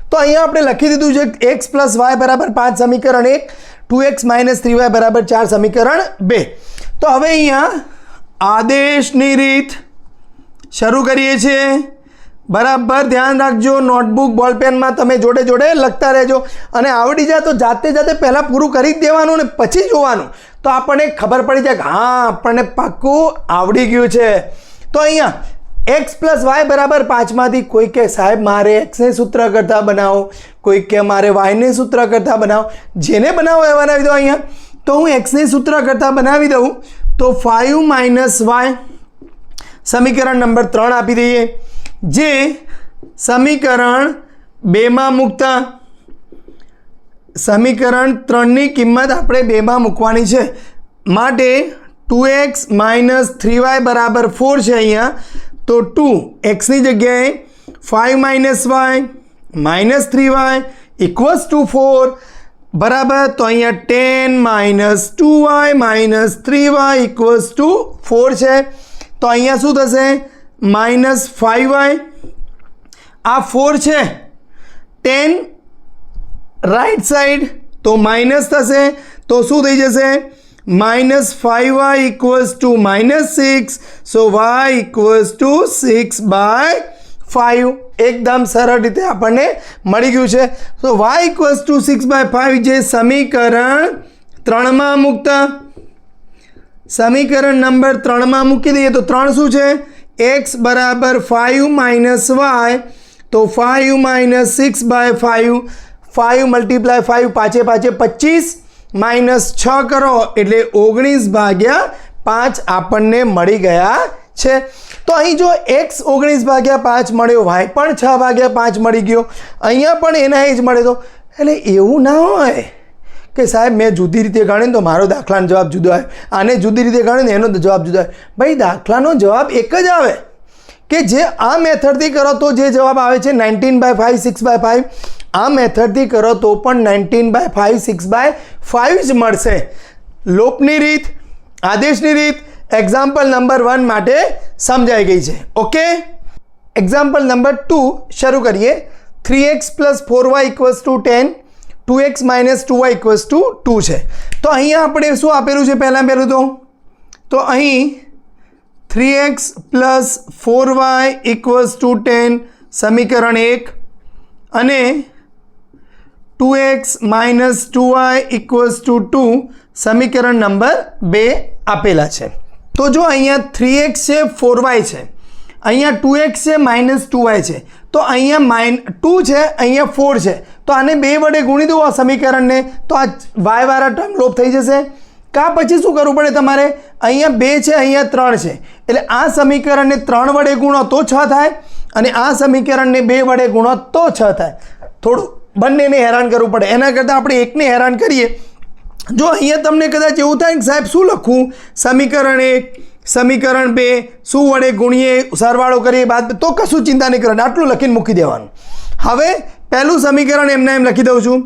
તો અહીંયા આપણે લખી દીધું છે x પ્લસ y બરાબર 5 સમીકરણ 1, 2x માઇનસ 3y બરાબર 4 સમીકરણ 2. તો હવે અહીંયા આદેશની રીત શરૂ કરીએ છીએ. બરાબર ધ્યાન રાખજો, નોટબુક બોલપેનમાં તમે જોડે જોડે લખતા રહેજો. અને આવડી જાય તો જાતે જાતે પહેલાં પૂરું કરી જ દેવાનું ને પછી જોવાનું, તો આપણને ખબર પડી જાય કે હા આપણને પાક્કું આવડી ગયું છે. તો અહીંયા x પ્લસ વાય બરાબર 5માંથી કોઈ કે સાહેબ મારે એક્સને સૂત્ર કરતાં બનાવો, કોઈ કે મારે વાયને સૂત્ર કરતાં બનાવો. જેને બનાવો એ બનાવી દો. અહીંયા તો હું એક્સને સૂત્ર કરતાં બનાવી દઉં તો 5 માઇનસ વાય સમીકરણ નંબર 3 આપી દઈએ, જે સમીકરણ 2માં મૂકતા સમીકરણ 3ની કિંમત આપણે 2માં મૂકવાની છે. માટે 2x માઇનસ 3y બરાબર 4 છે અહીંયા. તો 2xની જગ્યાએ 5 minus y minus 3y equals to 4 બરાબર. તો અહીંયા 10 minus 2y minus 3y equals to 4 છે. તો અહીંયા શું થશે? માઇનસ 5y, આ 4 છે, 10 રાઈટ સાઈડ તો માઇનસ થશે, તો શું થઈ જશે? minus 5y equals to minus 6. So y equals to 6/5. એકદમ સરળ રીતે આપણને મળી ગયું છે. તો y equals to 6/5 જે સમીકરણ 3માં મૂકતા સમીકરણ નંબર 3માં મૂકી દઈએ તો 3 શું છે? x બરાબર 5 માઇનસ વાય, તો 5 માઇનસ 6/5, 5 મલ્ટીપ્લાય 5 પાછે 25 માઇનસ 6 કરો એટલે 19/5 આપણને મળી ગયા છે. તો અહીં જો x 19/5 મળ્યો, y પણ 6/5 મળી ગયો, અહીંયા પણ એના એ જ મળે. તો એટલે એવું ના હોય કે સાહેબ મેં જુદી રીતે ગણીને તો મારો દાખલાનો જવાબ જુદો આવે, આને જુદી રીતે ગણીને એનો જવાબ જુદો આવે. ભાઈ દાખલાનો જવાબ એક જ આવે કે જે આ મેથડથી કરો તો જે જવાબ આવે છે 19/5 6/5, આ મેથડથી કરો તો પણ 19/5 6/5 જ મળશે. લોપની રીત, આદેશની રીત એક્ઝામ્પલ નંબર 1 માટે સમજાઈ ગઈ છે. ઓકે, એક્ઝામ્પલ નંબર 2 શરૂ કરીએ. 3x + 4y = 10, 2x - 2y = 2 છે. તો અહીંયા આપણે શું આપેલું છે? પહેલું તો અહીં 3x + 4y = 10 સમીકરણ 1 અને 2x - 2y = 2 સમીકરણ નંબર 2 આપેલા છે. તો જો અહીંયા 3x છે, 4y છે, અહીંયા 2x છે, -2y છે, તો અહીંયા 2 છે, અહીંયા 4 છે, તો આને 2 વડે ગુણી દો આ સમીકરણને, તો આ y વાળા ટર્મ લોપ થઈ જશે. કા પછી શું કરવું પડે તમારે? અહીંયા 2 છે, અહીંયા 3 છે, એટલે આ સમીકરણને 3 વડે ગુણો તો 6 થાય અને આ સમીકરણને 2 વડે ગુણો તો 6 થાય. થોડું બંનેને હેરાન કરવું પડે, એના કરતાં આપણે એકને હેરાન કરીએ. જો અહીંયા તમને કદાચ એવું થાય કે સાહેબ શું લખવું? સમીકરણ 1 સમીકરણ 2 શું વડે ગુણીએ, સરવાળો કરીએ, બાદ, તો કશું ચિંતા નહીં કરવાની, આટલું લખીને મૂકી દેવાનું. હવે પહેલું સમીકરણ એમ લખી દઉં છું.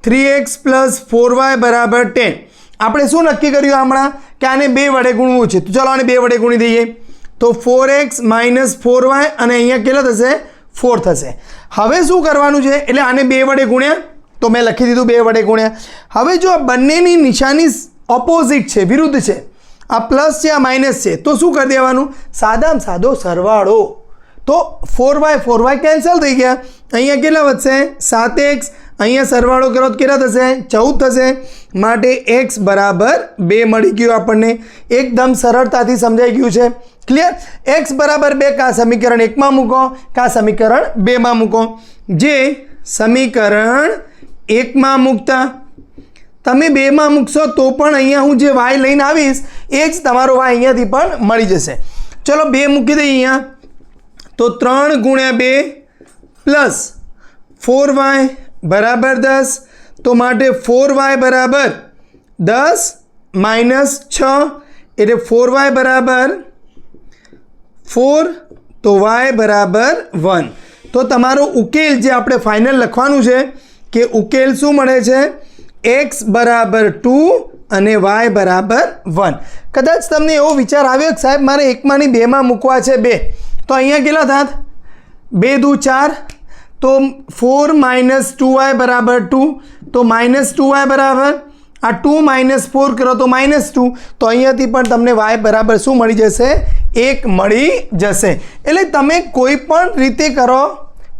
3x + 4y = 10. આપણે શું નક્કી કર્યું હમણાં કે આને 2 વડે ગુણવું છે, તો ચાલો આને 2 વડે ગુણી દઈએ. તો 4x - 4y અને અહીંયા કેટલા થશે? 4 થશે. હવે શું કરવાનું છે? એટલે આને 2 વડે ગુણ્યા, તો મેં લખી દીધું 2 વડે ગુણ્યા. હવે જો આ બંનેની નિશાની ઓપોઝિટ છે, વિરુદ્ધ છે, આ પ્લસ છે, આ માઇનસ છે, તો શું કરી દેવાનું? સાદામાં સાદો સરવાળો. તો 4y કેન્સલ થઈ ગયા, અહીંયા કેટલા વધશે? 7x, અહીંયા સરવાળો કરો તો કેટલા થશે? 14 થશે. માટે x = 2 મળી ગયું આપણને. એકદમ સરળતાથી સમજાઈ ગયું છે. ક્લિયર? x = 2 કા સમીકરણ 1માં મૂકો કા સમીકરણ 2માં મૂકો. જે સમીકરણ 1માં મૂકતા તમે 2માં મૂકશો તો પણ અહીંયા હું જે y લઈને આવીશ એ જ તમારો y અહીંયાથી પણ મળી જશે. ચલો 2 મૂકી દઈએ અહીંયા. તો 3 × 2 + 4y = 10. તો માટે 4y = 10 - 6 એટલે 4y = 4, તો y = 1. તો તમારો ઉકેલ જે આપણે ફાઇનલ લખવાનું છે કે ઉકેલ શું મળે છે? x = 2 અને y = 1. કદાચ તમને એવો વિચાર આવ્યો કે સાહેબ મારે 1માંની 2માં મૂકવા છે 2, તો અહીંયા કેટલા થાત? 2 દુ 4, તો 4 - 2y = 2, તો -2y બરાબર, આ 2 - 4 કરો તો -2, તો અહીંયાથી પણ તમને y બરાબર શું મળી જશે? 1 મળી જશે. એટલે તમે કોઈ પણ રીતે કરો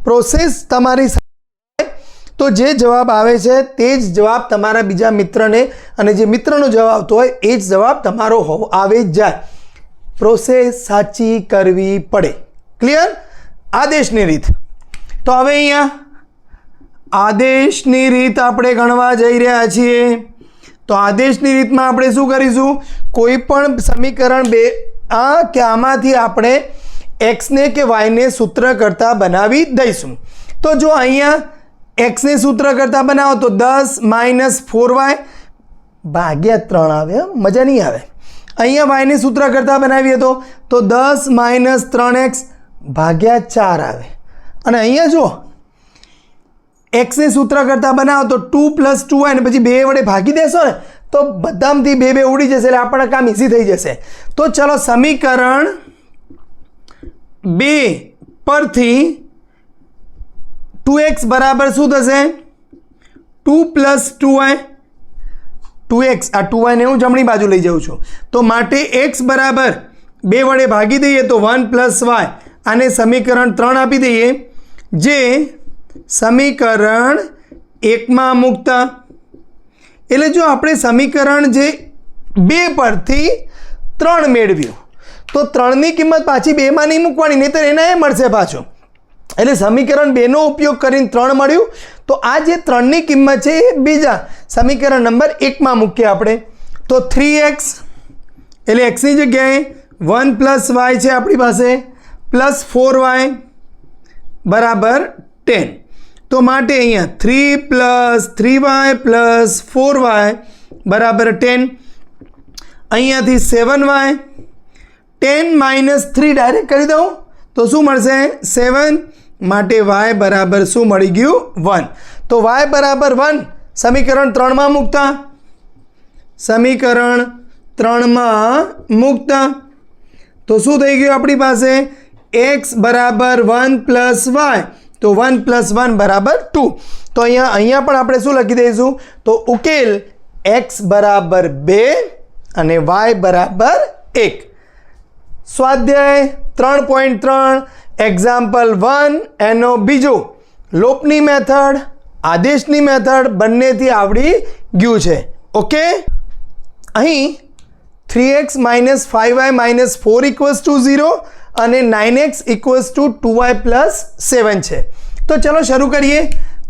પ્રોસેસ તમારી, તો જે જવાબ આવે છે તે જ જવાબ તમારા બીજા મિત્રને, અને જે મિત્રનો જવાબ આવતો હોય એ જ જવાબ તમારો આવે જ જાય. પ્રોસેસ સાચી કરવી પડે. ક્લિયર? આદેશની રીત. તો હવે અહીંયા આદેશની રીત આપણે ગણવા જઈ રહ્યા છીએ. તો આદેશની રીતમાં આપણે શું કરીશું? કોઈ પણ સમીકરણ 2 કે આમાંથી આપણે એક્સને કે વાયને સૂત્ર કરતા બનાવી દઈશું. તો જો અહીંયા એક્સને સૂત્ર કરતા બનાવો તો 10 - 4y / 3 આવે, મજા નહીં આવે. અહીંયા વાયને સૂત્ર કરતા બનાવીએ તો 10 - 3x / 4 આવે. અને અહીંયા જો એક્સને સૂત્ર કરતા બનાવો તો 2 + 2y અને પછી 2 વડે ભાગી દેશો ને તો બધામાંથી 2 ઉડી જશે, એટલે આપણને કામ ઇઝી થઈ જશે. તો ચલો સમીકરણ 2 પરથી 2x બરાબર શું થશે? 2 + 2y, 2x, આ 2y ને હું જમણી બાજુ લઈ જાઉં છું, તો માટે x બરાબર 2 વડે ભાગી દઈએ તો 1 + y, આને સમીકરણ 3 આપી દઈએ. જે સમીકરણ 1માં મૂકતા, એટલે જો આપણે સમીકરણ જે 2 પરથી 3 મેળવ્યું તો 3ની કિંમત પાછી 2માં નહીં મૂકવાની, નહીં તો એના એ મળશે પાછું. એટલે સમીકરણ 2નો ઉપયોગ કરીને 3 મળ્યું, તો આ જે 3ની કિંમત છે એ બીજા સમીકરણ નંબર 1માં મૂકીએ આપણે. તો 3x એટલે xની જગ્યાએ 1 + y છે આપણી પાસે પ્લસ 4y બરાબર 10. તો માટે અહીંયા 3 + 3y + 4y બરાબર 10. અહીંયાથી 7y 10 - 3 ડાયરેક્ટ કરી દઉં તો શું મળશે 7. માટે y બરાબર શું મળી ગયું 1. તો y બરાબર 1 સમીકરણ 3માં મૂકતા સમીકરણ 3માં મૂકતા તો શું થઈ ગયું આપણી પાસે x બરાબર 1 + y તો 1 + 1 બરાબર 2. તો અહીંયા પણ આપણે શું લખી દઈશું તો ઉકેલ x બરાબર 2 અને y બરાબર 1. સ્વાધ્યાય 3.3 એક્ઝામ્પલ 1 એનો બીજો લોપની મેથડ આદેશની મેથડ બંનેથી આવડી ગયું છે. ઓકે, અહીં 3x - 5y - 4 = 0 અને 9x = 2y + 7 છે. તો ચલો શરૂ કરીએ.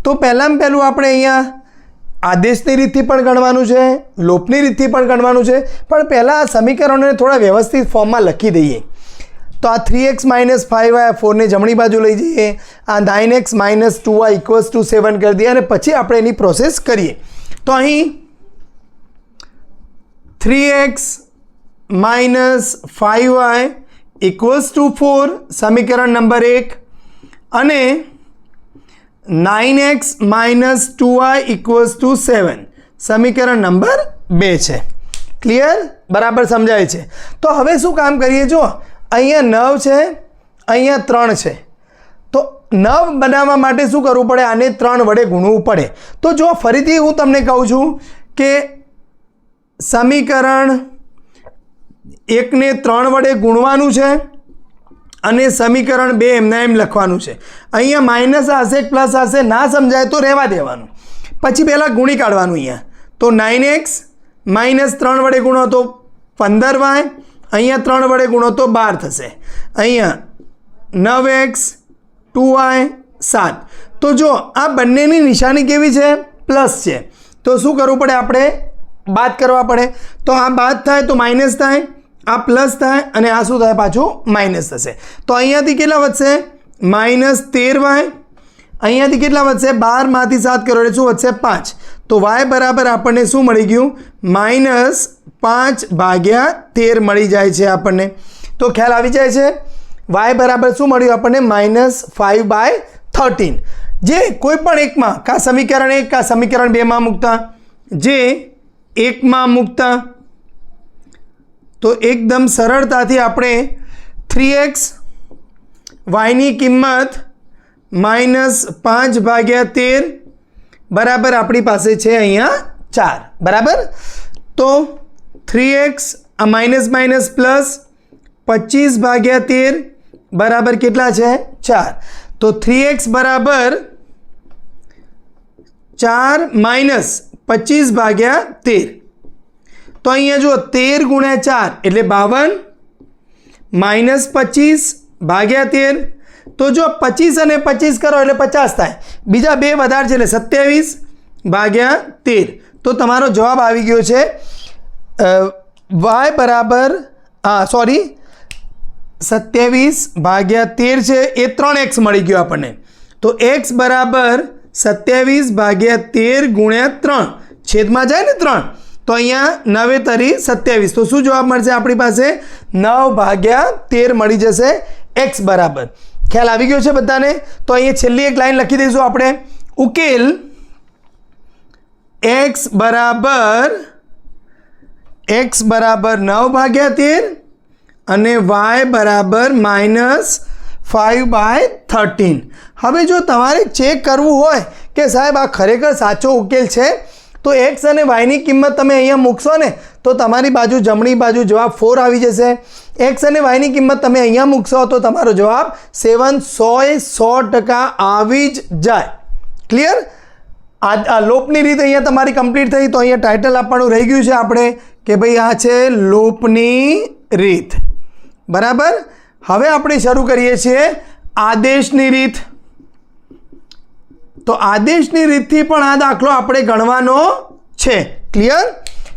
તો પહેલું આપણે અહીંયા આદેશની રીતથી પણ ગણવાનું છે, લોપની રીતથી પણ ગણવાનું છે, પણ પહેલાં આ સમીકરણોને થોડા વ્યવસ્થિત ફોર્મમાં લખી દઈએ. તો આ 3x - 5y 4ને જમણી બાજુ લઈ જઈએ, આ 9x - 2y = 7 કરી દઈએ અને પછી આપણે એની પ્રોસેસ કરીએ. તો અહીં 3x - 5y = 4 સમીકરણ નંબર 1 અને 9x - 2y = 7 સમીકરણ નંબર 2 છે. ક્લિયર? બરાબર સમજાય છે. તો હવે શું કામ કરીએ, જો અહીંયા 9 છે, અહીંયા 3 છે. તો 9 બનાવવા માટે શું કરવું પડે, આને 3 વડે ગુણવું પડે. તો જો ફરીથી હું તમને કહું છું કે સમીકરણ 1ને 3 વડે ગુણવાનું છે અને સમીકરણ 2 એમના એમ લખવાનું છે. અહીંયા માઇનસ હશે પ્લસ હશે, ના સમજાય તો રહેવા દેવાનું, પછી પહેલાં ગુણી કાઢવાનું. અહીંયા તો 9x -3 વડે ગુણો તો 15y, અહીંયા 3 વડે ગુણો તો 12 થશે, અહીંયા 9x 2y 7. તો જો આ બંનેની નિશાની કેવી છે, પ્લસ છે. તો શું કરવું પડે, આપણે બાદ કરવા પડે. તો આ બાદ થાય તો માઇનસ થાય, આ પ્લસ થાય અને આ શું થાય, પાછું માઇનસ થશે. તો અહીંયાથી કેટલા વધશે -13y, અહીંયાથી કેટલા વધશે 12 માંથી 7 કરો એટલે શું વધશે 5. તો y બરાબર આપણને શું મળી ગયું -5/13 મળી જાય છે આપણને. તો ખ્યાલ આવી જાય છે. y બરાબર શું મળ્યું આપણને -5/13. જે કોઈ પણ એકમાં કા સમીકરણ 1 કા સમીકરણ 2માં મૂકતા, જે 1માં મૂકતા તો એકદમ સરળતાથી આપણે 3x yની કિંમત -5/13 બરાબર આપણી પાસે છે અહીંયા 4. બરાબર, તો 3x માઇનસ માઇનસ પ્લસ 25/13 બરાબર કેટલા છે 4. તો 3x બરાબર 4 - 25/13. તો અહીંયા જો 13 × 4 એટલે 52 -25/13. તો જો 25 અને 25 કરો એટલે 50 થાય, બીજા 2 વધારે છે એટલે 27/13. તો તમારો જવાબ આવી ગયો છે y બરાબર 27/13 છે એ 3x મળી ગયો આપણને. તો x બરાબર 27/13 × 3 છેદમાં જાય ને 3. તો અહીંયા 9 તરી 27. તો શું જવાબ મળશે આપણી પાસે 9/13 મળી જશે x બરાબર. ખ્યાલ આવી ગયો છે બધાને? તો અહીંયા છેલ્લી એક લાઈન લખી દઈશું આપણે, ઉકેલ x બરાબર 9/13 અને y બરાબર -5/13. હવે જો તમારે ચેક કરવું હોય કે સાહેબ આ ખરેખર સાચો ઉકેલ છે, તો x અને yની કિંમત તમે અહીંયા મૂકશો ને તો તમારી બાજુ જમણી બાજુ જવાબ 4 આવી જશે. x અને yની કિંમત તમે અહીંયા મૂકશો તો તમારો જવાબ 7 100% આવી જ જાય. ક્લિયર? આ લોપની રીત અહીંયા તમારી કમ્પ્લીટ થઈ. તો અહીંયા ટાઇટલ આપવાનું રહી ગયું છે આપણે કે ભાઈ આ છે લોપની રીત. બરાબર, હવે આપણે શરૂ કરીએ છીએ આદેશની રીત. તો આદેશની રીતથી પણ આ દાખલો આપણે ગણવાનો છે. ક્લિયર?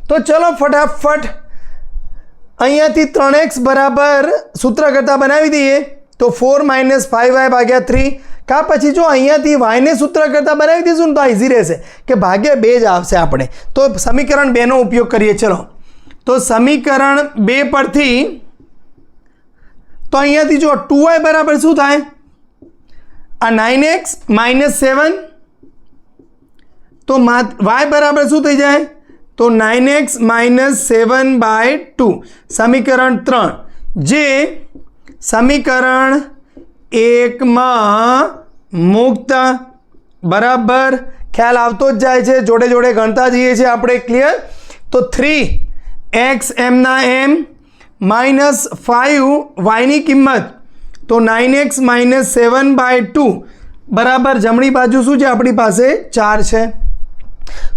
તો ચલો ફટાફટ અહીંયાથી 3x બરાબર સૂત્ર કરતાં બનાવી દઈએ તો 4 - 5y ભાગ્યા 3. કાં પછી જો અહીંયાથી વાયને સૂત્ર કરતાં બનાવી દઈશું ને તો આ ઇઝી રહેશે કે ભાગ્યા 2 જ આવશે આપણે. તો સમીકરણ 2નો ઉપયોગ કરીએ. ચલો, તો સમીકરણ 2 પરથી તો અહીંયાથી જો 2y બરાબર શું થાય? આ 9x - 7 તો y બરાબર શું થઈ જાય? તો 9x - 7/2 સમીકરણ 3, જે સમીકરણ 1માં મૂકતા બરાબર ખ્યાલ આવતો જ જાય છે, જોડે જોડે ગણતા જઈએ છીએ આપણે. ક્લિયર? તો 3x એમના એમ -5y ની કિંમત તો 9x - 7/2 બરાબર જમણી બાજુ શું છે આપણી પાસે? 4 છે.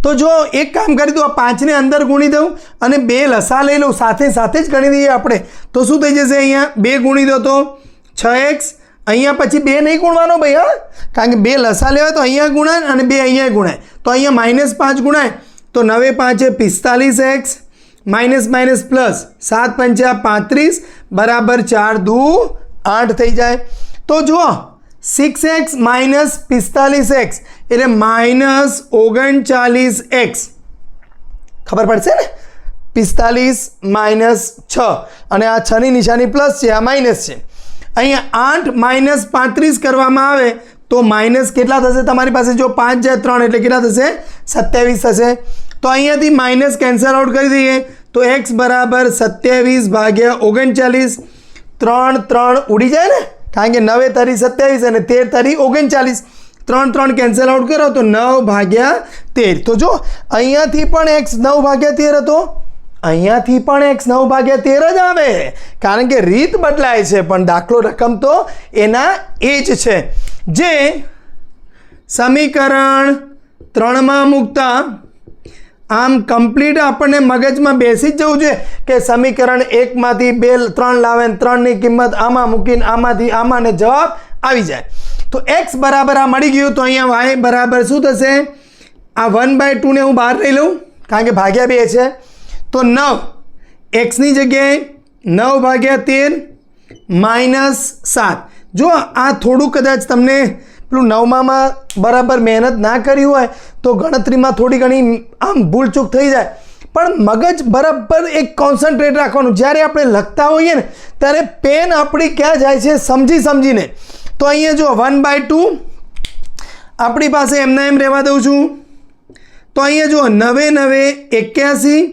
તો જો એક કામ કરી દઉં, આ 5ને અંદર ગુણી દઉં અને 2 લસા લઈ લઉં, સાથે સાથે જ ગણી દઈએ આપણે. તો શું થઈ જશે? અહીંયા 2 ગુણી દો તો 6x. અહીંયા પછી 2 નહીં ગુણવાનો ભાઈ, હા, કારણ કે 2 લસા લેવાય તો અહીંયા ગુણાય અને 2 અહીંયા ગુણાય. તો અહીંયા -5 ગુણાય તો 9 × 5 = 45x માઇનસ પ્લસ 7 × 5 = 35 બરાબર 4 × 2 = 8 થઈ જાય. તો જુઓ 6x - 45x એટલે -39x. ખબર પડશે ને? 45 - 6 અને આ 6ની નિશાની પ્લસ છે, આ માઇનસ છે. અહીંયા 8 - 35 કરવામાં આવે તો માઇનસ કેટલા થશે તમારી પાસે? જો 5 જાય 3 એટલે કેટલા થશે? 27 થશે. તો અહીંયાથી માઇનસ કેન્સલ આઉટ કરી દઈએ તો x બરાબર 27/39. 3 ઉડી જાય ને, કારણ કે 9 × 3 = 27 અને 13 × 3 = 39. 3 કેન્સલ આઉટ કરો તો 9/13. તો જો અહીંયાથી પણ x 9/13 હતો, અહીંયાથી પણ x 9/13 જ આવે, કારણ કે રીત બદલાય છે પણ દાખલો રકમ તો એના એ જ છે. જે સમીકરણ 3માં મૂકતા આમ કમ્પ્લીટ આપણને મગજમાં બેસી જ જવું જોઈએ કે સમીકરણ 1માંથી 2 3 લાવે ને 3ની કિંમત આમાં મૂકીને આમાંથી આમાં ને જવાબ આવી જાય. તો x બરાબર આ મળી ગયું. તો અહીંયા y બરાબર શું થશે? આ 1/2 ને હું બહાર લઈ લઉં કારણ કે ભાગ્યા 2 છે. તો 9 xની જગ્યાએ 9/13 -7. જો આ થોડું કદાચ તમને પેલું 9માં બરાબર મહેનત ના કરી હોય તો ગણતરીમાં થોડી ઘણી આમ ભૂલચૂક થઈ જાય, પણ મગજ બરાબર એક કોન્સન્ટ્રેટ રાખવાનું. જ્યારે આપણે લખતા હોઈએ ને ત્યારે પેન આપણી ક્યાં જાય છે સમજીને. તો અહીંયા જો 1/2 આપણી પાસે એમના એમ રહેવા દઉં છું. તો અહીંયા જો 9 × 9 = 81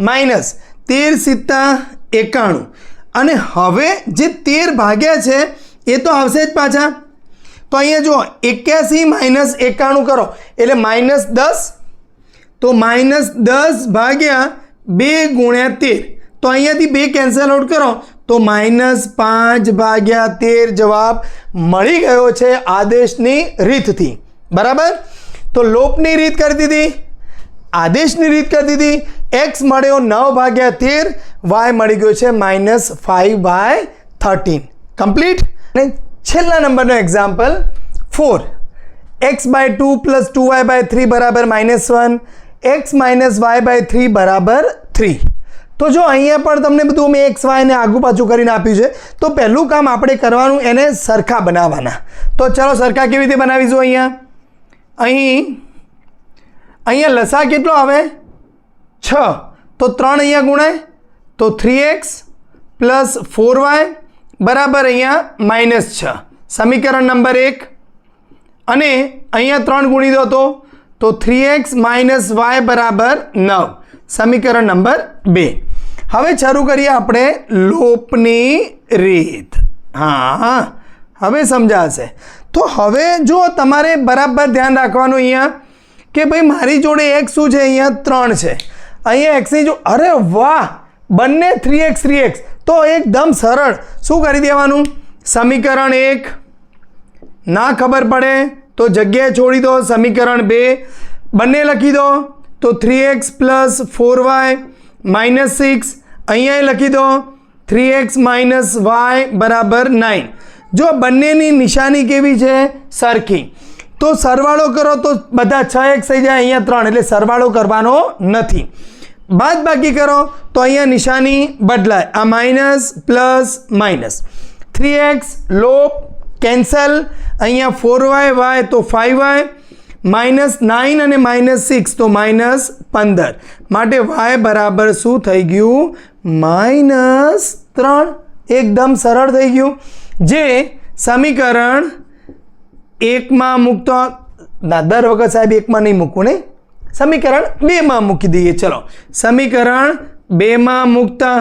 -13 × 7 = 91 અને હવે જે 13 ભાગ્યા છે એ તો આવશે જ પાછા. તો અહીંયા જો 81 - 91 કરો એટલે -10. તો -10/2 × 13. તો અહીંયાથી 2 કેન્સલ આઉટ કરો તો -5/13 જવાબ મળી ગયો છે આદેશની રીતથી. બરાબર? તો લોપની રીત કરી દીધી, આદેશની રીત કરી દીધી. x મળ્યો 9/13, y મળી ગયો છે -5/13. કમ્પ્લીટ. અને છેલ્લા નંબરનો એક્ઝામ્પલ 4. x/2 + 2y/3 બરાબર -1, x - y/3 બરાબર 3. તો જો અહીંયા પણ તમને બધું મેં x y ને આગુ પાછું કરીને આપ્યું છે. તો પહેલું કામ આપણે કરવાનું એને સરખા બનાવવાના. તો ચાલો સરખા કેવી રીતે બનાવીશું? અહીંયા લસા કેટલો આવે? 6. તો 3 અહીંયા ગુણાય તો 3x + 4y બરાબર અહીંયા -6 સમીકરણ નંબર 1. અને અહીંયા 3 ગુણી દો તો 3x - y બરાબર 9 સમીકરણ નંબર 2. હવે શરૂ કરીએ આપણે લોપની રીત. હા, હવે સમજાશે. તો હવે જો તમારે બરાબર ધ્યાન રાખવાનું અહીંયા કે ભાઈ મારી જોડે x શું છે? અહીંયા 3 છે. અહીંયા x ની જો અરે વાહ બંને 3x તો એકદમ સરળ. શું કરી દેવાનું? સમીકરણ 1 ના ખબર પડે તો જગ્યાએ છોડી દો. સમીકરણ 2 બંને લખી દો તો 3x + 4y -6. અહીંયા લખી દો 3x - y બરાબર 9. જો બંનેની નિશાની કેવી છે? સરખી. તો સરવાળો કરો તો બધા 6x થઈ જાય, અહીંયા 3 એટલે સરવાળો કરવાનો નથી. બાદ બાકી કરો તો અહીંયા નિશાની બદલાય, આ માઇનસ પ્લસ માઇનસ, 3x લોપ કેન્સલ, અહીંયા 4y y તો 5y, -9 અને -6 તો -15, માટે y બરાબર શું થઈ ગયું? -3. એકદમ સરળ થઈ ગયું. જે સમીકરણ 1માં મૂકતો, દર વખત સાહેબ 1માં નહીં મૂકવું ને, સમીકરણ 2માં મૂકી દઈએ. ચલો સમીકરણ 2માં મૂકતા,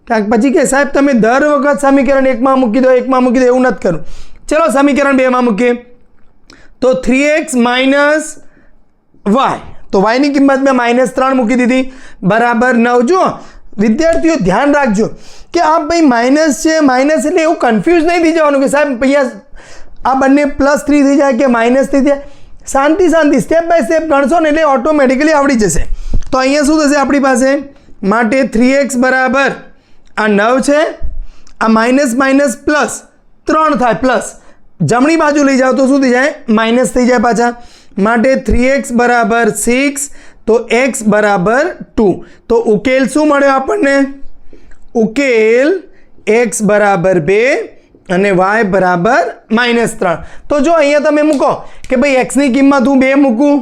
કારણ પછી કે સાહેબ તમે દર વખત સમીકરણ 1માં મૂકી દો, 1માં મૂકી દો, એવું નથી કરવું. ચલો સમીકરણ 2માં મૂકીએ તો 3x - y, તો y ની કિંમત મેં -3 મૂકી દીધી, બરાબર 9. જુઓ વિદ્યાર્થીઓ ધ્યાન રાખજો કે આ ભાઈ માઇનસ છે, માઇનસ એટલે એવું કન્ફ્યુઝ નહીં થઈ જવાનું કે સાહેબ અહીંયા આ બંને +3 થઈ જાય કે -3 થઈ જાય. શાંતિ સ્ટેપ બાય સ્ટેપ ગણશો ને એટલે ઓટોમેટિકલી આવડી જશે. તો અહીંયા શું થશે આપણી પાસે? માટે 3x બરાબર આ 9 છે, આ માઇનસ પ્લસ 3 થાય, પ્લસ જમણી બાજુ લઈ જાઓ તો શું થઈ જાય? માઇનસ થઈ જાય પાછા. માટે 3x બરાબર 6, તો x બરાબર 2. તો ઉકેલ શું મળ્યો આપણને? ઉકેલ x બરાબર 2 અને y બરાબર -3. તો જો અહીંયા તમે મૂકો કે ભાઈ x ની કિંમત હું 2 મૂકું,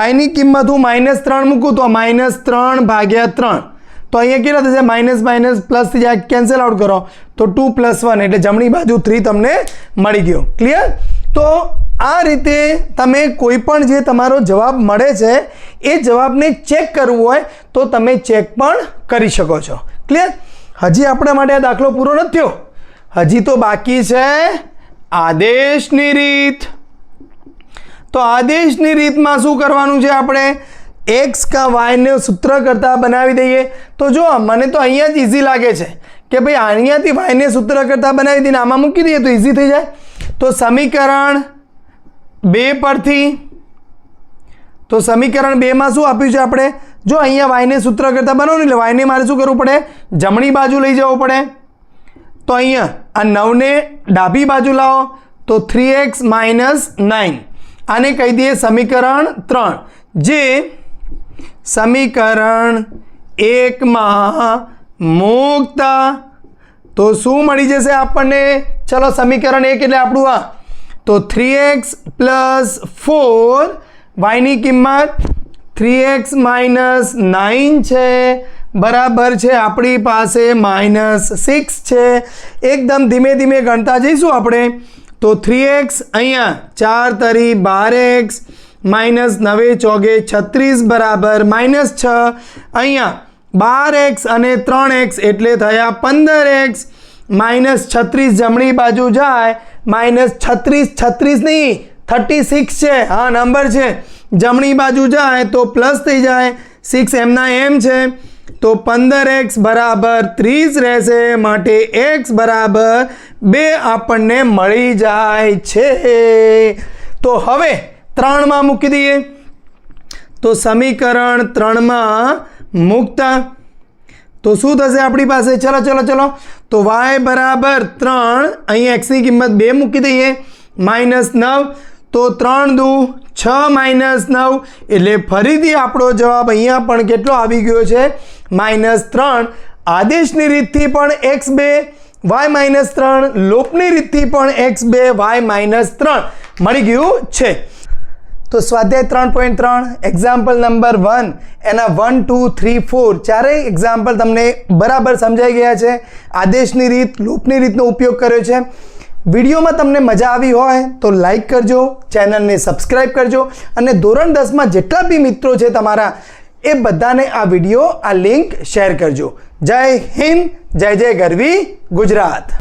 y ની કિંમત હું -3 મૂકું, તો -3/3. તો અહીંયા કેટલા થશે? માઇનસ પ્લસ થઈ જાય, કેન્સલ આઉટ કરો તો 2 + 1 એટલે જમણી બાજુ 3 તમને મળી ગયો. ક્લિયર? તો આ રીતે તમે કોઈ પણ જે તમારો જવાબ મળે છે એ જવાબને ચેક કરવું હોય તો તમે ચેક પણ કરી શકો છો. ક્લિયર? હજી આપણા માટે આ દાખલો પૂરો નથી થયો, હજી તો બાકી છે આદેશની રીત. તો આદેશની રીતમાં શું કરવાનું છે? આપણે x કા y ને સૂત્ર કરતાં બનાવી દઈએ. તો જો મને તો અહીંયા જ ઇઝી લાગે છે કે ભાઈ અહીંયાથી y ને સૂત્ર કરતાં બનાવી દઈને આમાં મૂકી દઈએ તો ઇઝી થઈ જાય. તો સમીકરણ 2 પરથી, તો સમીકરણ 2માં શું આપ્યું છે આપણે? જો અહીંયા y ને સૂત્ર કરતાં બનાવવું એટલે y ને મારે શું કરવું પડે? જમણી બાજુ લઈ જવું પડે. તો અહીંયા આ 9 ને ડાબી બાજુ લાવો તો 3x - 9, આને કહી દઈએ સમીકરણ 3. જે સમીકરણ 1માં મૂકતા તો શું મળી જશે આપણને? ચલો સમીકરણ 1 એટલે આપણું આ, તો 3x + 4, y ની કિંમત 3x - 9 છે, બરાબર છે આપણી પાસે -6 છે. એકદમ ધીમે ધીમે ગણતા જઈશું આપણે. તો 3x અહીંયા 4 તરી 12x, -9 ચોગે 36 બરાબર -6. અહીંયા 12x અને 3x એટલે થયા 15x, -36 જમણી બાજુ જાય, -36 નહીં 36 છે, હા નંબર છે, જમણી બાજુ જાય તો પ્લસ થઈ જાય, 6 એમના એમ છે. તો 15x બરાબર 30 રહેશે, માટે x બરાબર 2 આપણને મળી જાય છે. તો હવે 3માં મૂકી દઈએ. તો સમીકરણ 3માં મૂકતા તો શું થશે આપણી પાસે? ચલો તો y બરાબર 3, અહીં x ની કિંમત 2 મૂકી દઈએ, -9, તો 3 દુ 6 -9 એટલે ફરીથી આપણો જવાબ અહીંયા પણ કેટલો આવી ગયો છે? -3. આદેશની રીતથી પણ x2 y -3, લોપની રીતથી પણ x2 y -3 મળી ગયું છે. તો સ્વાધ્યાય 3.3 એક્ઝામ્પલ નંબર 1 એના 1, 2, 3, 4 ચારેય એક્ઝામ્પલ તમને બરાબર સમજાઈ ગયા છે. આદેશની રીત, લોપની રીતનો ઉપયોગ કર્યો છે. વિડીયોમાં તમને મજા આવી હોય તો લાઈક કરજો, ચેનલને સબસ્ક્રાઈબ કરજો અને ધોરણ 10માં જેટલા બી મિત્રો છે તમારા એ બધાને આ વિડીયો, આ લિંક શેર કરજો. જય હિન્દ, જય ગરવી ગુજરાત.